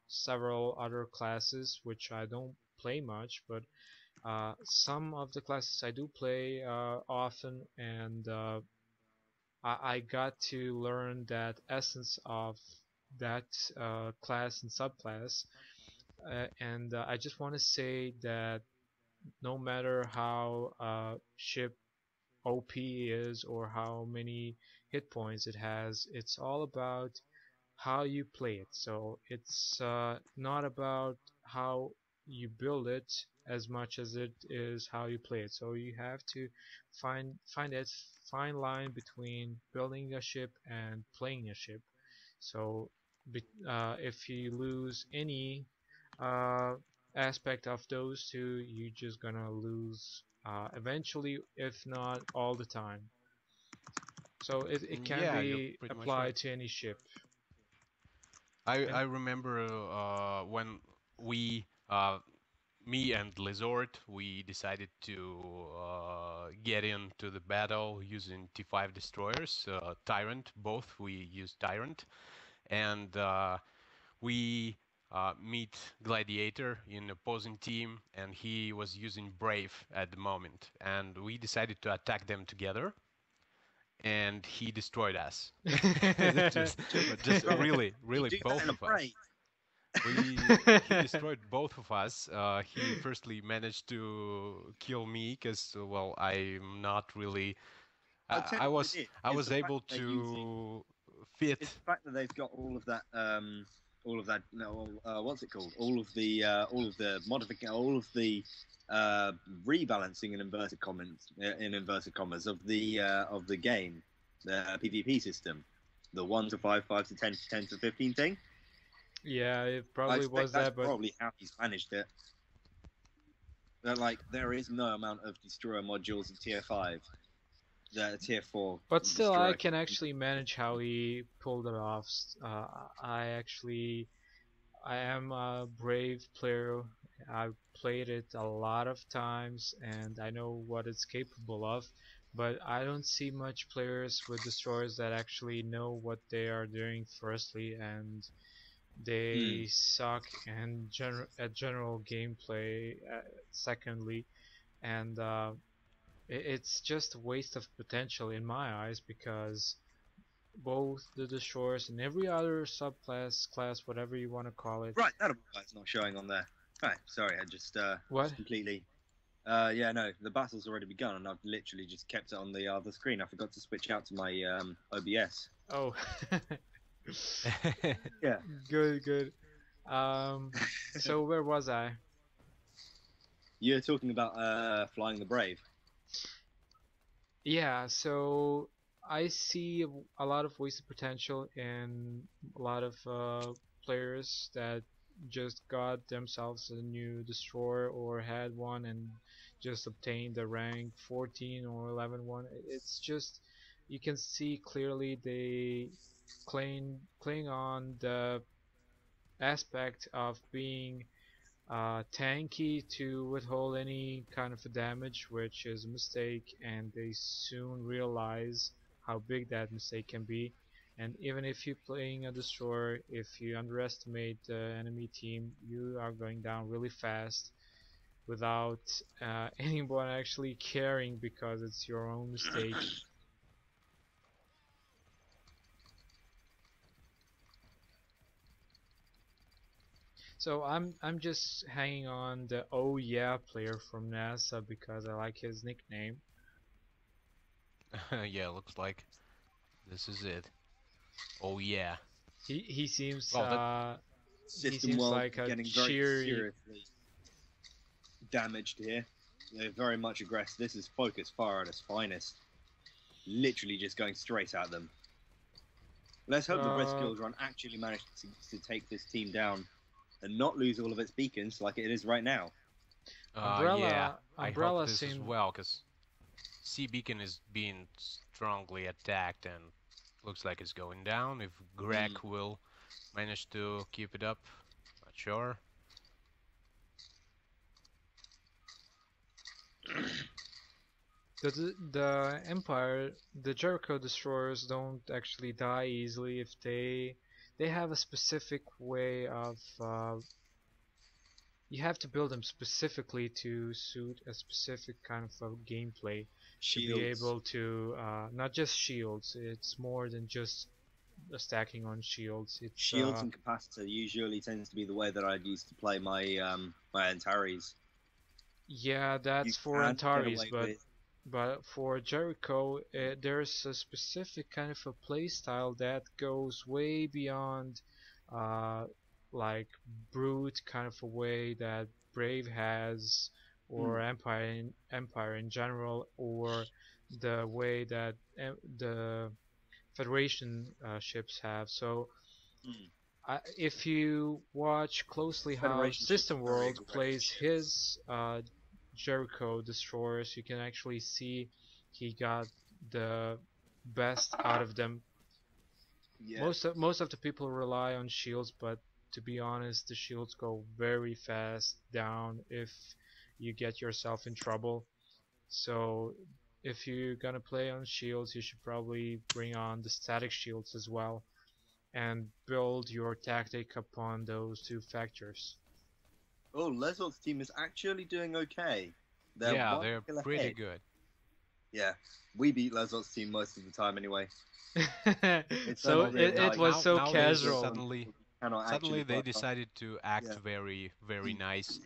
several other classes which I don't play much, but some of the classes I do play often, and I got to learn that essence of that class and subclass. And I just want to say that no matter how ship OP is or how many hit points it has, it's all about how you play it. So it's not about how you build it as much as it is how you play it. So you have to find that fine line between building a ship and playing a ship. So if you lose any uh, aspect of those two, you're just gonna lose eventually, if not all the time. So it can Yeah, you're be pretty much right. applied to any ship. I And remember when we me and Lizord, we decided to get into the battle using T5 destroyers, Tyrant. Both we used Tyrant, and we meet Gladiator in opposing team, and he was using Brave at the moment, and we decided to attack them together, and he destroyed us. just, but just Bro, really, you really do that both in a of us. break. He destroyed both of us. He firstly managed to kill me because, well, I'm not really. I'll tell you what it is. I Is was the fact able that they're using. to fit. It's the fact that they've got all of that. No, what's it called? All of the modification, all of the rebalancing in inverted commas of the game, the PvP system, the 1 to 5, 5 to 10, 10 to 15 thing. yeah, it I probably expect was that's that, but probably how he's managed it. That like there is no amount of destroyer modules in tier 5 that a tier 4 still, I destroyer. can actually manage how he pulled it off. I actually, I am a brave player. I've played it a lot of times, and I know what it's capable of. But I don't see much players with destroyers that actually know what they are doing. Firstly, and Hmm. they suck and at general gameplay. Secondly, and it's just a waste of potential in my eyes, because both the destroyers and every other subclass, class, whatever you want to call it. Right, that it's not showing on there. Right, sorry, I What? just completely. Yeah, no, the battle's already begun, and I've literally just kept it on the other screen. I forgot to switch out to my OBS. Oh, Yeah, good, good. Um, so where was I? you're talking about flying the Brave. Yeah, so I see a lot of wasted potential in a lot of players that just got themselves a new destroyer or had one and just obtained the rank 14 or 11 one. It's just, you can see clearly they cling on the aspect of being tanky to withhold any kind of a damage, which is a mistake, and they soon realize how big that mistake can be. And even if you're playing a destroyer, if you underestimate the enemy team, you are going down really fast without anyone actually caring because it's your own mistake. So I'm just hanging on the oh yeah player from NASA because I like his nickname. Yeah, looks like this is it. Oh yeah. He seems Well, that he System seems world like a getting very cheery. seriously damaged here. They're very much aggressive. This is Focus Fire at its finest. Literally just going straight at them. Let's hope the Red Uh, Skills Run actually managed to take this team down and not lose all of its beacons like it is right now. yeah, I hope Umbrella this as seemed. well, because Sea Beacon is being strongly attacked and looks like it's going down. If Greg will manage to keep it up, not sure. The Empire, the Jericho destroyers don't actually die easily if they have a specific way of you have to build them specifically to suit a specific kind of gameplay to be Shields. able to not just shields. It's more than just stacking on shields. It's Shields and capacitor usually tends to be the way that I'd use to play my Antares. yeah, You that's for can get Antares, away with but for Jericho, there's a specific kind of a playstyle that goes way beyond uh, like brute kind of a way that Brave has, or Empire in general, or the way that the Federation ships have. So mm, if you watch closely how Federation ships System are very World aggressive plays ships. his Jericho destroyers, you can actually see he got the best out of them. Yeah. Most of the people rely on shields, but to be honest, the shields go very fast down if you get yourself in trouble. So if you're gonna play on shields, you should probably bring on the static shields as well and build your tactic upon those two factors. Oh, Lesot's team is actually doing okay. They're Yeah, one they're kill pretty ahead. good. Yeah, we beat Lesot's team most of the time anyway. It's So only Well, really it now like was now so now they the casual. ones suddenly that we cannot suddenly actually they work on. decided to act Yeah. very nice.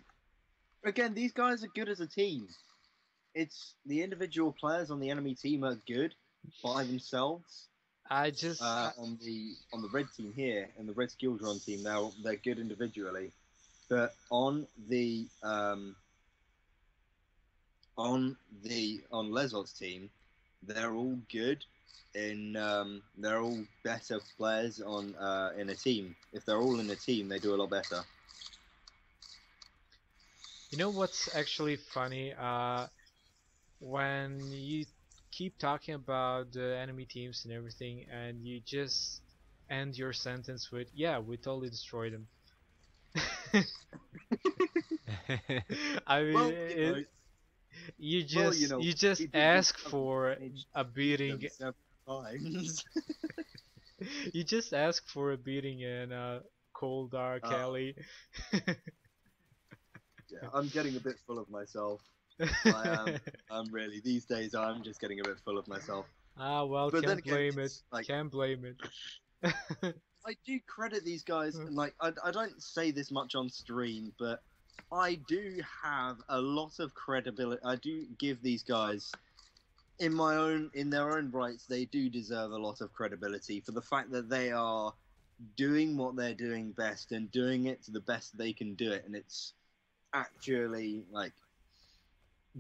Again, these guys are good as a team. It's the individual players on the enemy team are good by themselves. I just On the red team here and the red skills run team, they're good individually, but on Lesot's team, they're all good. They're all better players on in a team. If they're all in a team, they do a lot better. you know what's actually funny? When you keep talking about the enemy teams and everything, and you just end your sentence with, "Yeah, we totally destroyed them." I mean, Well, you just we did ask for manage a to beat beating. them several times. You just ask for a beating in a cold dark uh, alley. yeah, I'm getting a bit full of myself. I am. I'm really these days. I'm just getting a bit full of myself. Ah, well, But then can't again, blame it. it's like Can't blame it. I do credit these guys, and like I don't say this much on stream, but I do have a lot of credibility. I do give these guys in their own rights. They do deserve a lot of credibility for the fact that they are doing what they're doing best and doing it to the best they can do it, and it's actually like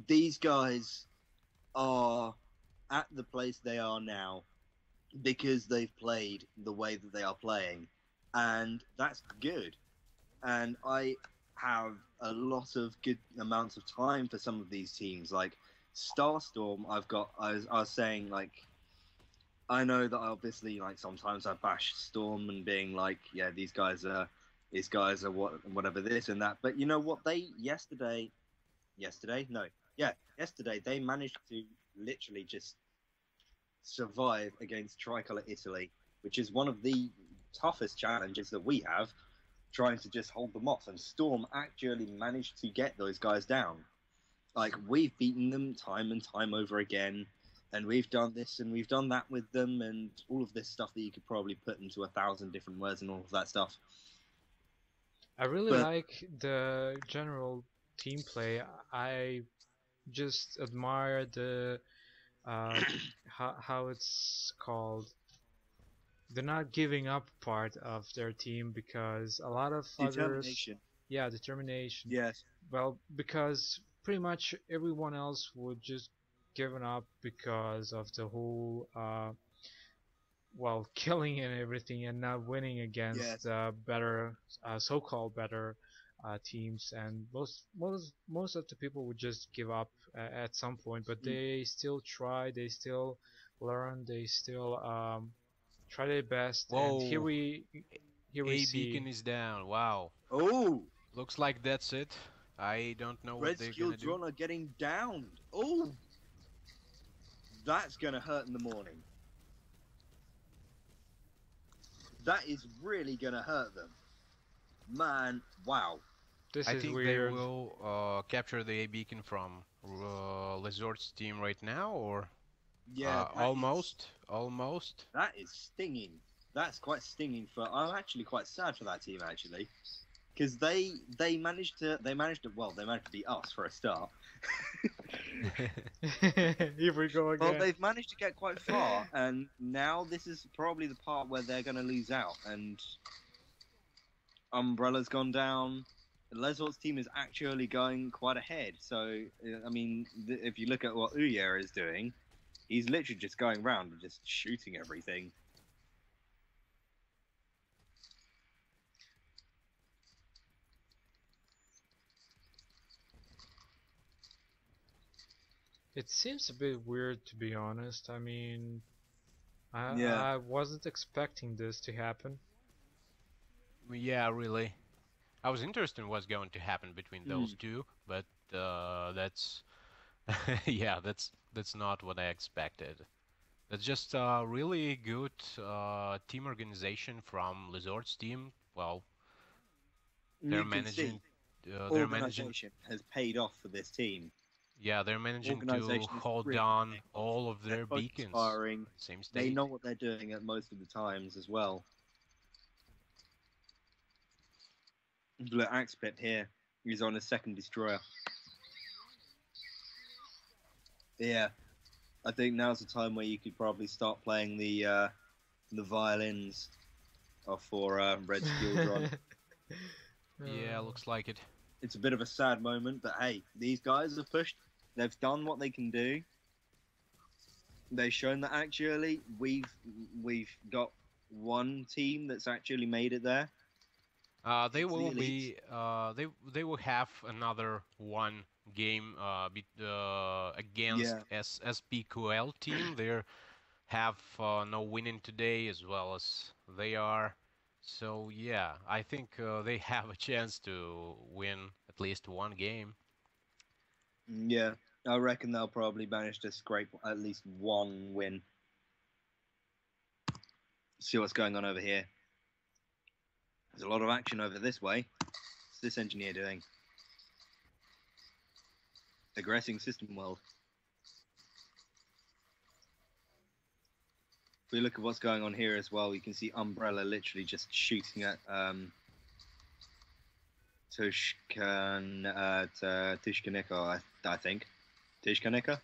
these guys are at the place they are now because they've played the way that they are playing, and that's good. And I have a lot of good amounts of time for some of these teams, like Starstorm. I was saying, like, I know that obviously, like, sometimes I bash Storm and being like, yeah, these guys are these guys are whatever this and that. But you know what? Yesterday they managed to literally just survive against Tricolour Italy, which is one of the toughest challenges that we have, trying to just hold them off. And Storm actually managed to get those guys down. Like, we've beaten them time and time over again, and we've done this and we've done that with them, and all of this stuff that you could probably put into 1,000 different words and all of that stuff. I really But like the general team play. I just admire the how it's called, the not giving up part of their team, because a lot of others, determination. yeah, determination. Yes. Well, because pretty much everyone else would just given up because of the whole well, killing and everything, and not winning against Yes. better so-called better teams. And most of the people would just give up at some point, but they still try, they still learn, they still try their best. And Whoa! here we A see beacon is down. Wow. Oh, Looks like that's it. I don't know what Red they're Skill gonna do. Drone are getting downed. Oh, that's going to hurt in the morning. That is really going to hurt them. Man, wow. this I is think weird. they will capture the A beacon from Resort's team right now, or Yeah, almost. that is stinging. That's quite stinging for. I'm actually quite sad for that team actually, because they managed to beat us for a start. Here we go Well, again. they've managed to get quite far, and now this is probably the part where they're going to lose out. And Umbrella's gone down. Lesort's team is actually going quite ahead. So, I mean, if you look at what Uyer is doing, he's literally just going around and just shooting everything. It seems a bit weird, to be honest. I mean, Yeah. I wasn't expecting this to happen. Yeah, really. I was interested in what's going to happen between those two, but that's yeah, that's not what I expected. That's just a really good team organization from Resort's team. Well, they're You can see they're managing, organization has paid off for this team. yeah, they're managing to Organization is hold really down paying off. all of They're their focus beacons. firing. Same They state. know what they're doing at most of the times as well. Look, Axpit here. He's on his second destroyer. Yeah, I think now's the time where you could probably start playing the violins for Red Steel Drum. Yeah, looks like it. It's a bit of a sad moment, but hey, these guys have pushed. They've done what they can do. They've shown that actually we've got one team that's actually made it there. They It's the will elites. be they will have another one game against SPQL team. They have no winning today as well as they are. So yeah, I think they have a chance to win at least one game. Yeah, I reckon they'll probably manage to scrape at least one win. See what's going on over here. There's a lot of action over this way. What's this engineer doing? Aggressing system world. If we look at what's going on here as well, we can see Umbrella literally just shooting at Tushkaneka, I think. Tushkaneka?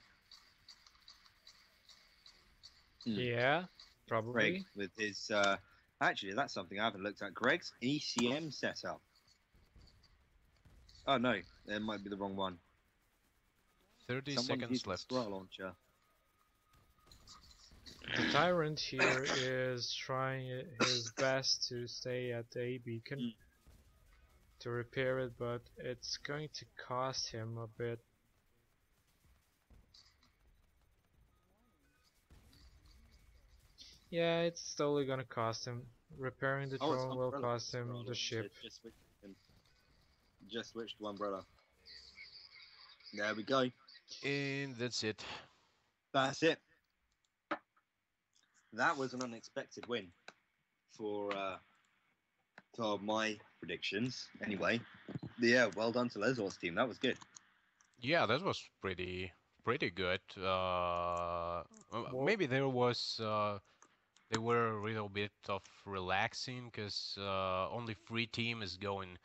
Yeah, probably. Greg with his... actually, that's something I haven't looked at. Greg's ECM setup. Oh, no. It might be the wrong one. 30 Someone's seconds using left. Scroll launcher. The Tyrant here is trying his best to stay at the A beacon to repair it, but it's going to cost him a bit. Yeah, it's totally gonna cost him. Repairing the Oh, it's throne will umbrella. cost him the Umbrella. ship. Just switched to umbrella. There we go. And that's it. That's it. That was an unexpected win for my predictions. Anyway, yeah, well done to Lesor's team. That was good. Yeah, that was pretty good. Well, Maybe they were a little bit of relaxing because only three team is going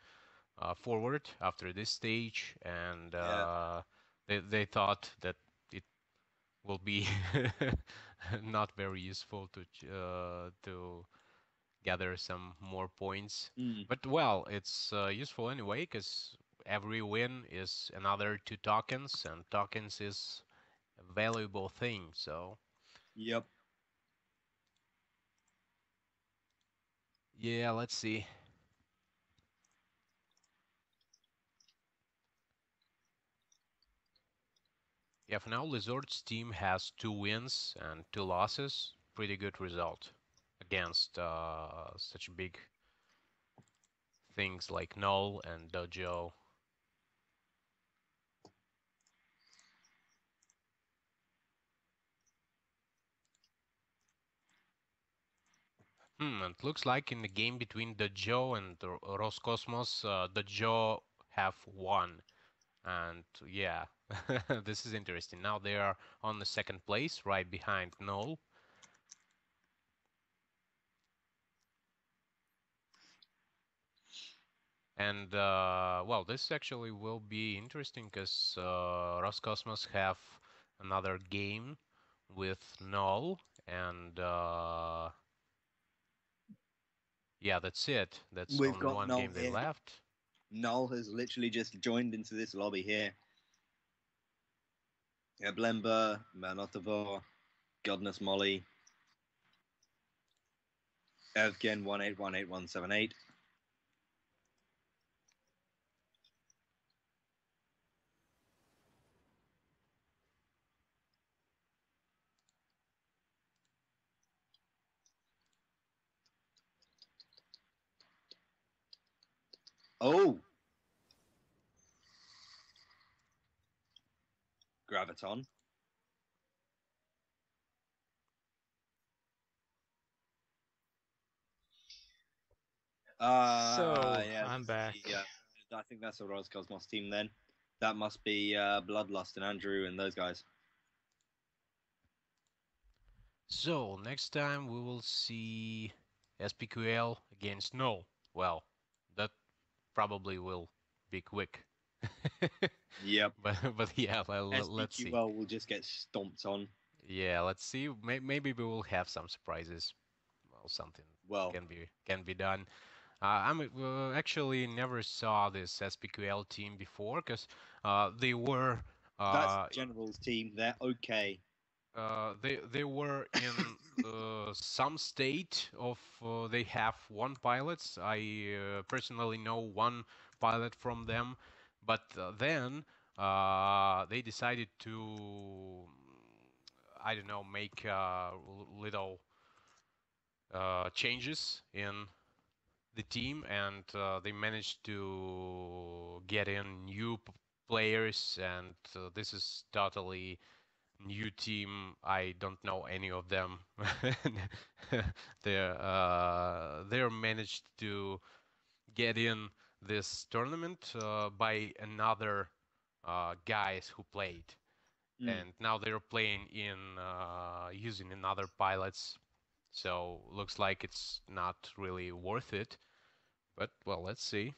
forward after this stage, and Yeah. they thought that it will be not very useful to gather some more points. Mm. But well, it's useful anyway because every win is another two tokens, and tokens is a valuable thing. So Yep. yeah, let's see. Yeah, for now, Lizard's team has 2 wins and 2 losses. Pretty good result against such big things like Null and Dojo. It looks like in the game between Dojo and Roscosmos, Dojo have won. And yeah, this is interesting. Now they are on the second place, right behind Null. And well, this actually will be interesting because Roscosmos have another game with Null, and yeah, that's it. That's We've only got one Null game they here. left. Null has literally just joined into this lobby here. Blemba, Manotovar, Godness Molly, Evgen 1818178. Oh, Graviton. so Yeah, I'm that's back. I think that's a Roscosmos team then. That must be Bloodlust and Andrew and those guys. So next time we will see SPQL against Null. Well, that probably will be quick. Yep. But yeah, let's see. SPQL will just get stomped on. Yeah, let's see. Maybe we will have some surprises. Well, something Well, can be done. I'm actually never saw this SPQL team before because they were that's uh, General's team. They're okay. they were in some state of they have one pilots. I personally know one pilot from them, but then they decided to I don't know make little changes in the team, and they managed to get in new players, and this is totally new team. I don't know any of them. They're managed to get in this tournament by another guys who played, Mm. and now they're playing in using another pilots. So looks like it's not really worth it. But well, let's see.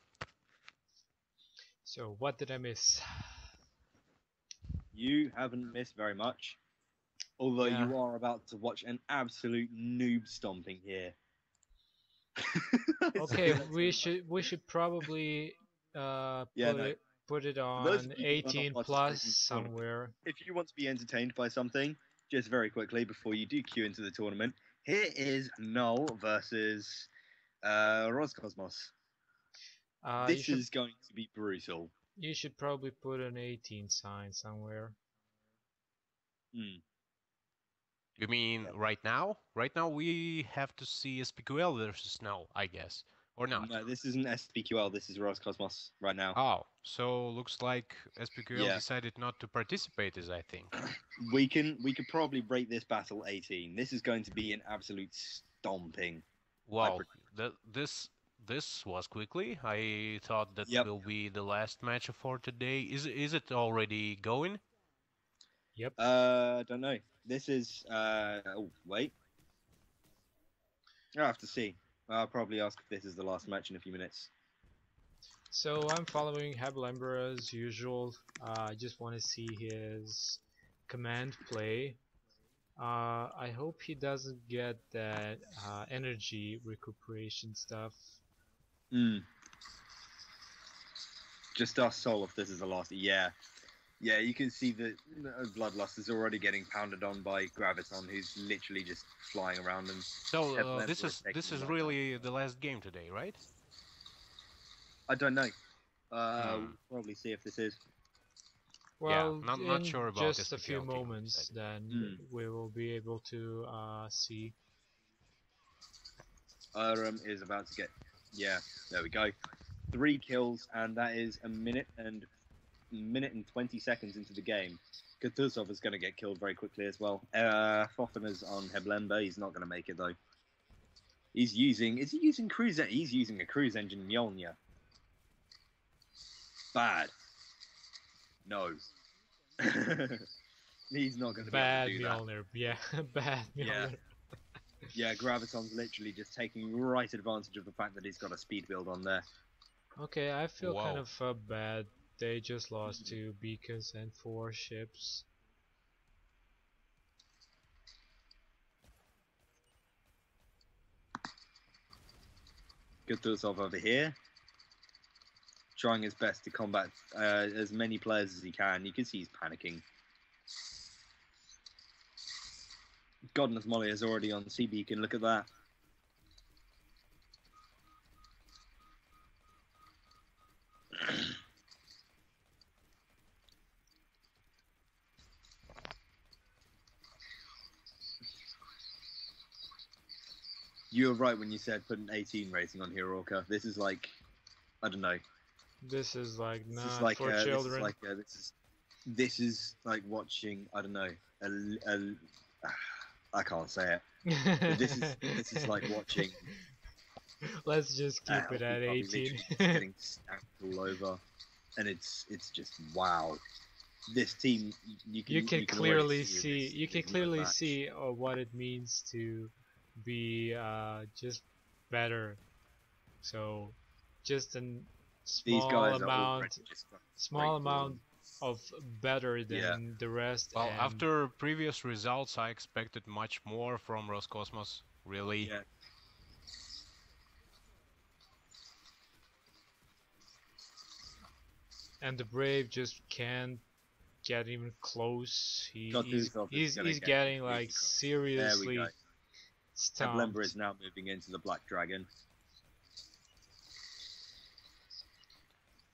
So what did I miss? You haven't missed very much, although Yeah. you are about to watch an absolute noob stomping here. Okay, we should probably Yeah, no. put it For those of on you who are not 18 plus participating in the tournament, somewhere. if you want to be entertained by something, just very quickly before you do queue into the tournament, here is Null versus Roscosmos. You This should is going to be brutal. probably put an 18 sign somewhere. Hmm. You mean Yep. right now? Right now we have to see SPQL versus Snow, I guess, or not. No, this isn't SPQL. This is Roscosmos right now. Oh, so looks like SPQL Yeah, decided not to participate, as I think. we could probably rate this battle 18. This is going to be an absolute stomping. I Wow, predict. this was quickly. I thought that Yep. will be the last match for today. Is it already going? Yep. Don't know. This is. Oh, wait. I have to see. I'll probably ask if this is the last match in a few minutes. So I'm following Habelember as usual. I just want to see his command play. I hope he doesn't get that energy recuperation stuff. Hmm. Just ask Soul if this is the last. Yeah. Yeah, you can see that Bloodlust is already getting pounded on by Graviton, who's literally just flying around and So Headlamber this is is taking this him is right down. really the last game today, right? I don't know. Hmm. We'll probably see if this is. Yeah, Well, not in sure about just a few SPQL team. moments, then Hmm. we will be able to see. Is about to get. Yeah, there we go. 3 kills, and that is a minute and 20 seconds into the game. Kutuzov is going to get killed very quickly as well. Fofana's on Heblemba. He's not going to make it though. He's using. Is he using cruise? He's using a cruise engine Mjolnir. Bad. No. He's not going to be able to Bad do that. Mjolnir, yeah, bad Yeah. Mjolnir. Yeah, Graviton's literally just taking right advantage of the fact that he's got a speed build on there. Okay, I feel kind Wow. of bad. They just lost 2 beacons and 4 ships. Kutuzov over here, trying his best to combat as many players as he can. You can see he's panicking. Godness Molly is already on Sea Beacon. Look at that. You were right when you said put an 18 rating on Hiroka. This is like, I don't know. This is like This is not like for children. this is like watching. I don't know. I can't say it. But this is like watching. Let's just keep it Healthy at Puppy 18. literally just getting stacked all over, and it's just wow. This team, You can already clearly see see. this You can is no clearly match. see what it means to be just better. So, just a These small guys are already amount, just fucking small amount straightforward. of better Yeah. than the rest, Well, and after previous results, I expected much more from Roscosmos. Really. Yeah. the Brave just can't get even close. Kutuzov is gonna He's get getting completely like crushed. There we go. seriously Heblember is stumped. now moving into the Black Dragon.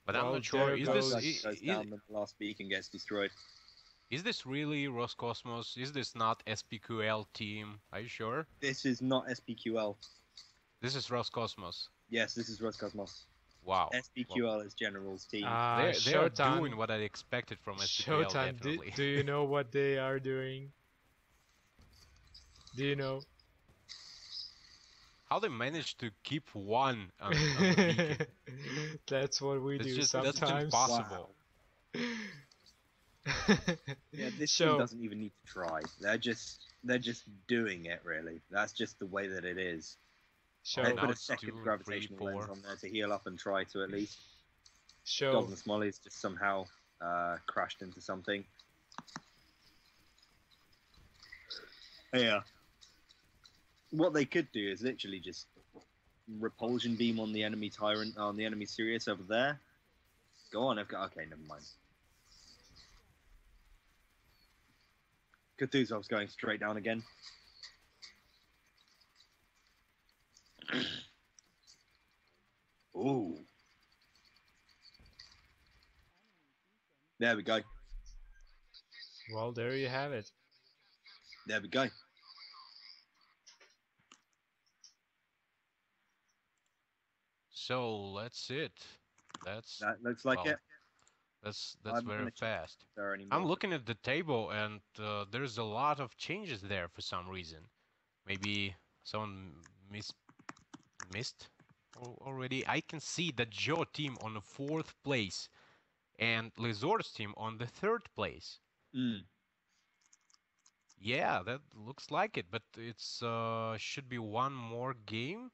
But I'm Well, not sure. there Is Black this goes. Dragon goes down, then the last beacon gets destroyed. is this really Roscosmos? Is this not SPQL team? Are you sure? This is not SPQL. This is Roscosmos. Yes, this is Roscosmos. Wow. Well, SPQL is General's team. they are doing Shotan, what I expected from SPQL, Shotan, definitely. do you know what they are doing? Do you know? How they managed to keep one on the beacon? That's what we do That's sometimes. just impossible. Yeah, this team So, doesn't even need to try. They're just doing it. Really, that's just the way that it is. so, They now put a it's second 2, 3, gravitational lens 4. on there to heal up and try to at least. so, Golden Smolly's just somehow crashed into something. Yeah. What they could do is literally just repulsion beam on the enemy Tyrant, on the enemy Sirius over there. Go on, I've got. Okay, never mind. Kutuzov's going straight down again. Ooh. There we go. well, there you have it. There we go. So that's it. That's That looks like well, it. that's I'm very gonna check fast. if there are any I'm more. looking at the table and there's a lot of changes there for some reason. Maybe someone missed already. I can see the Joe team on the fourth place and Lizord's team on the third place. Mm. Yeah, that looks like it, but it's should be one more game.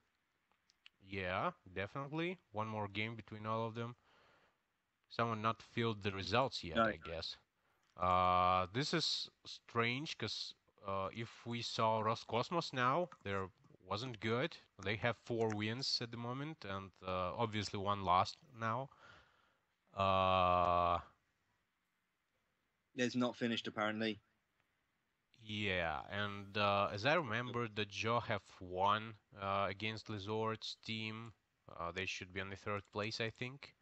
Yeah, definitely one more game between all of them. Someone not filled the results yet, No. I guess. This is strange because if we saw Roscosmos now, they wasn't good. They have 4 wins at the moment, and obviously one lost now. Uh, It's not finished apparently. yeah, and as I remember, the Joe have won against Lizord's team. They should be on the third place, I think.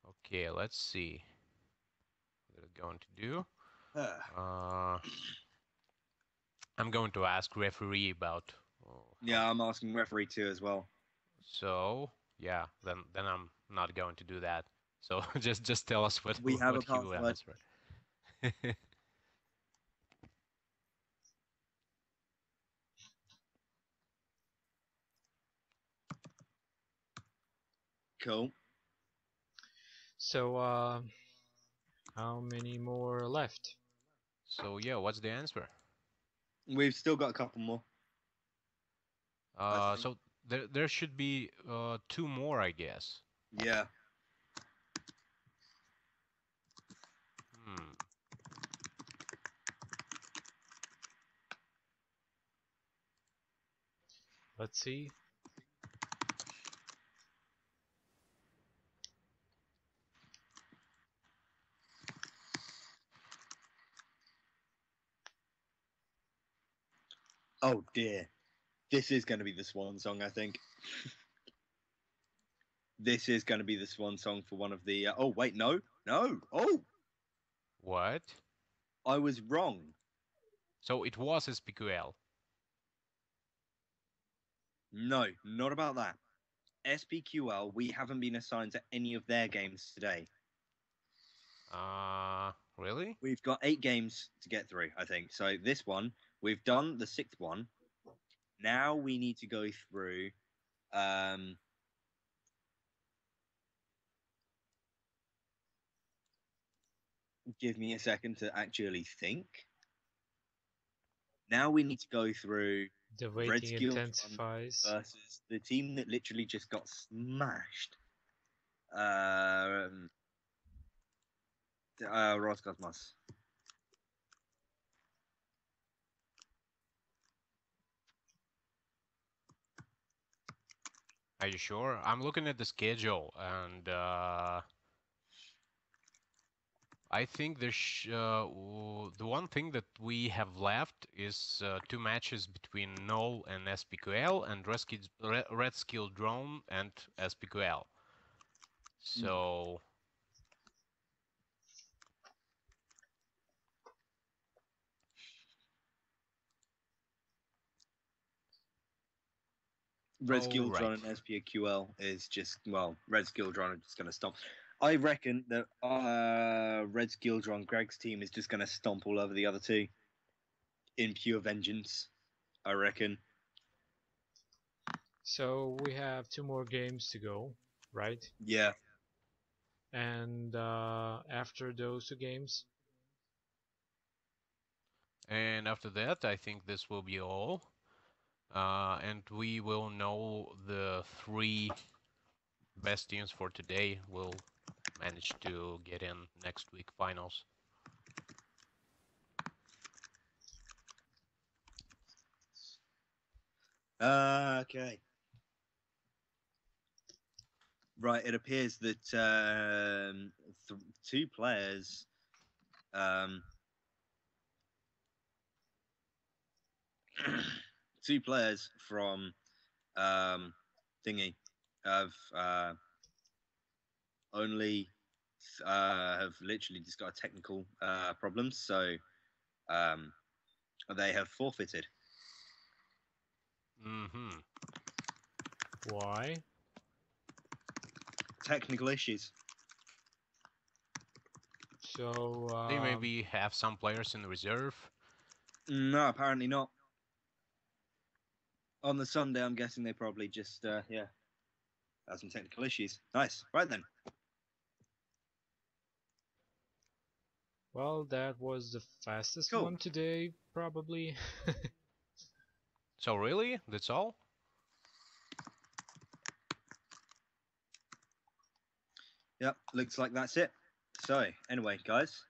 Okay, let's see what they're going to do. Uh, I'm going to ask referee about how. Yeah, I'm asking referee too as well. So yeah, then I'm not going to do that. So just tell us We have a what you password. answer. Cool. So, how many more left? So yeah, what's the answer? We've still got a couple more. I think. So there should be 2 more, I guess. Yeah. Hmm. Let's see. Oh dear. This is going to be the swan song, I think. This is going to be the swan song for one of the. Oh wait, no, no. Oh, What? I was wrong. So it was SPQL. No, not about that. SPQL, we haven't been assigned to any of their games today. Really? We've got 8 games to get through, I think. So this one, we've done the 6th one. Now we need to go through. Um, give me a second to actually think. Now we need to go through The Red waiting Skilldron intensifies. versus the team that literally just got smashed. Um, Roscosmos. Are you sure? I'm looking at the schedule, and I think the one thing that we have left is 2 matches between Null and SPQL, and Red Skill Drone and SPQL. So Red all Skilldron right. and SPQL is just, well, Red Skilldron are just going to stomp. I reckon that Red Skilldron, Greg's team, is just going to stomp all over the other two in pure vengeance. I reckon. So we have 2 more games to go, right? Yeah. And after those 2 games, And after that, I think this will be all. And we will know the 3 best teams for today will manage to get in next week finals. Okay. Right. It appears that 2 players. Um, 2 players from thingy have only have literally just got technical problems, so um, they have forfeited. Mm-hmm. why? technical issues. So They maybe have some players in the reserve. No, apparently not. On the Sunday, I'm guessing they probably just had some technical issues. Nice. Right then. well, that was the fastest Cool. one today, probably. So really, that's all? Yep, looks like that's it. So, anyway, guys,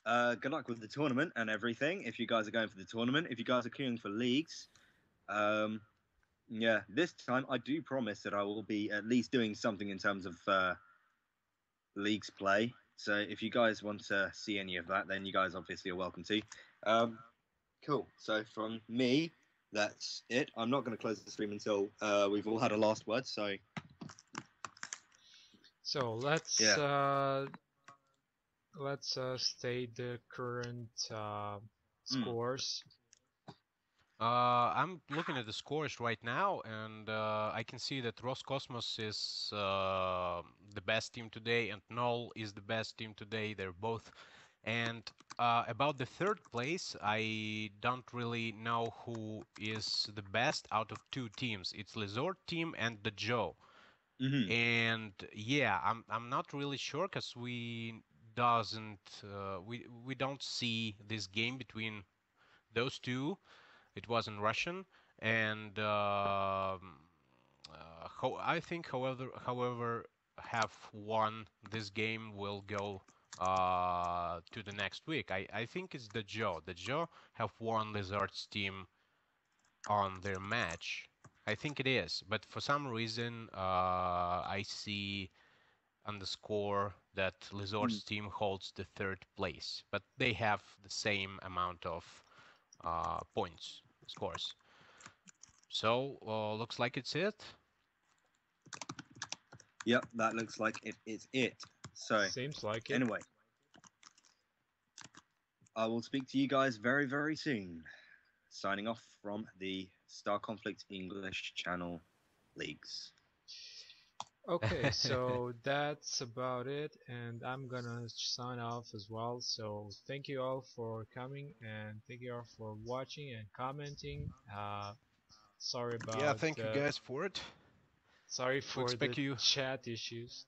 good luck with the tournament and everything. If you guys are going for the tournament, if you guys are queuing for leagues, this time I do promise that I will be at least doing something in terms of leagues play. So, if you guys want to see any of that, then you guys obviously are welcome to. Cool. So, from me, that's it. I'm not going to close the stream until we've all had a last word. So, So let's yeah. state the current scores. I'm looking at the scores right now, and I can see that Roscosmos is the best team today, and Null is the best team today. They're both. And about the third place, I don't really know who is the best out of two teams. It's Lizord team and the Joe. Mm-hmm. And yeah, I'm not really sure because we don't see this game between those two. It was in Russian, and I think, however, have won this game will go to the next week. I think it's the Joe. The Joe have won Lizard's team on their match. I think it is, but for some reason I see on the score that Lizard's team holds the third place, but they have the same amount of points, scores. So looks like it's it. Yep, that looks like it is it. So, Seems like it. anyway, I will speak to you guys very, very soon. Signing off from the Star Conflict English Channel Leagues. Okay, so that's about it, and I'm gonna sign off as well. So thank you all for coming, and thank you all for watching and commenting. Sorry about Yeah, thank you guys for it. sorry We for expect the you. chat issues.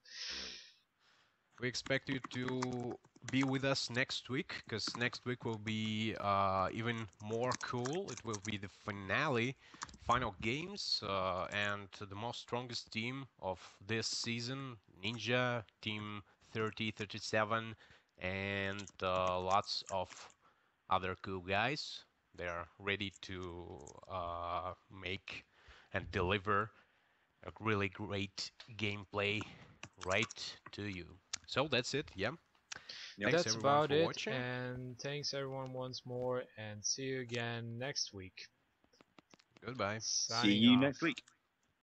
We expect you to be with us next week, because next week will be even more cool. It will be the final games, and the most strongest team of this season, Ninja, Team 3037, and lots of other cool guys. They are ready to make and deliver a really great gameplay right to you. So that's it. Yeah. Yep. Thanks That's everyone about for it, watching. and thanks everyone once more, and see you again next week. Goodbye. See Signing you off. next week.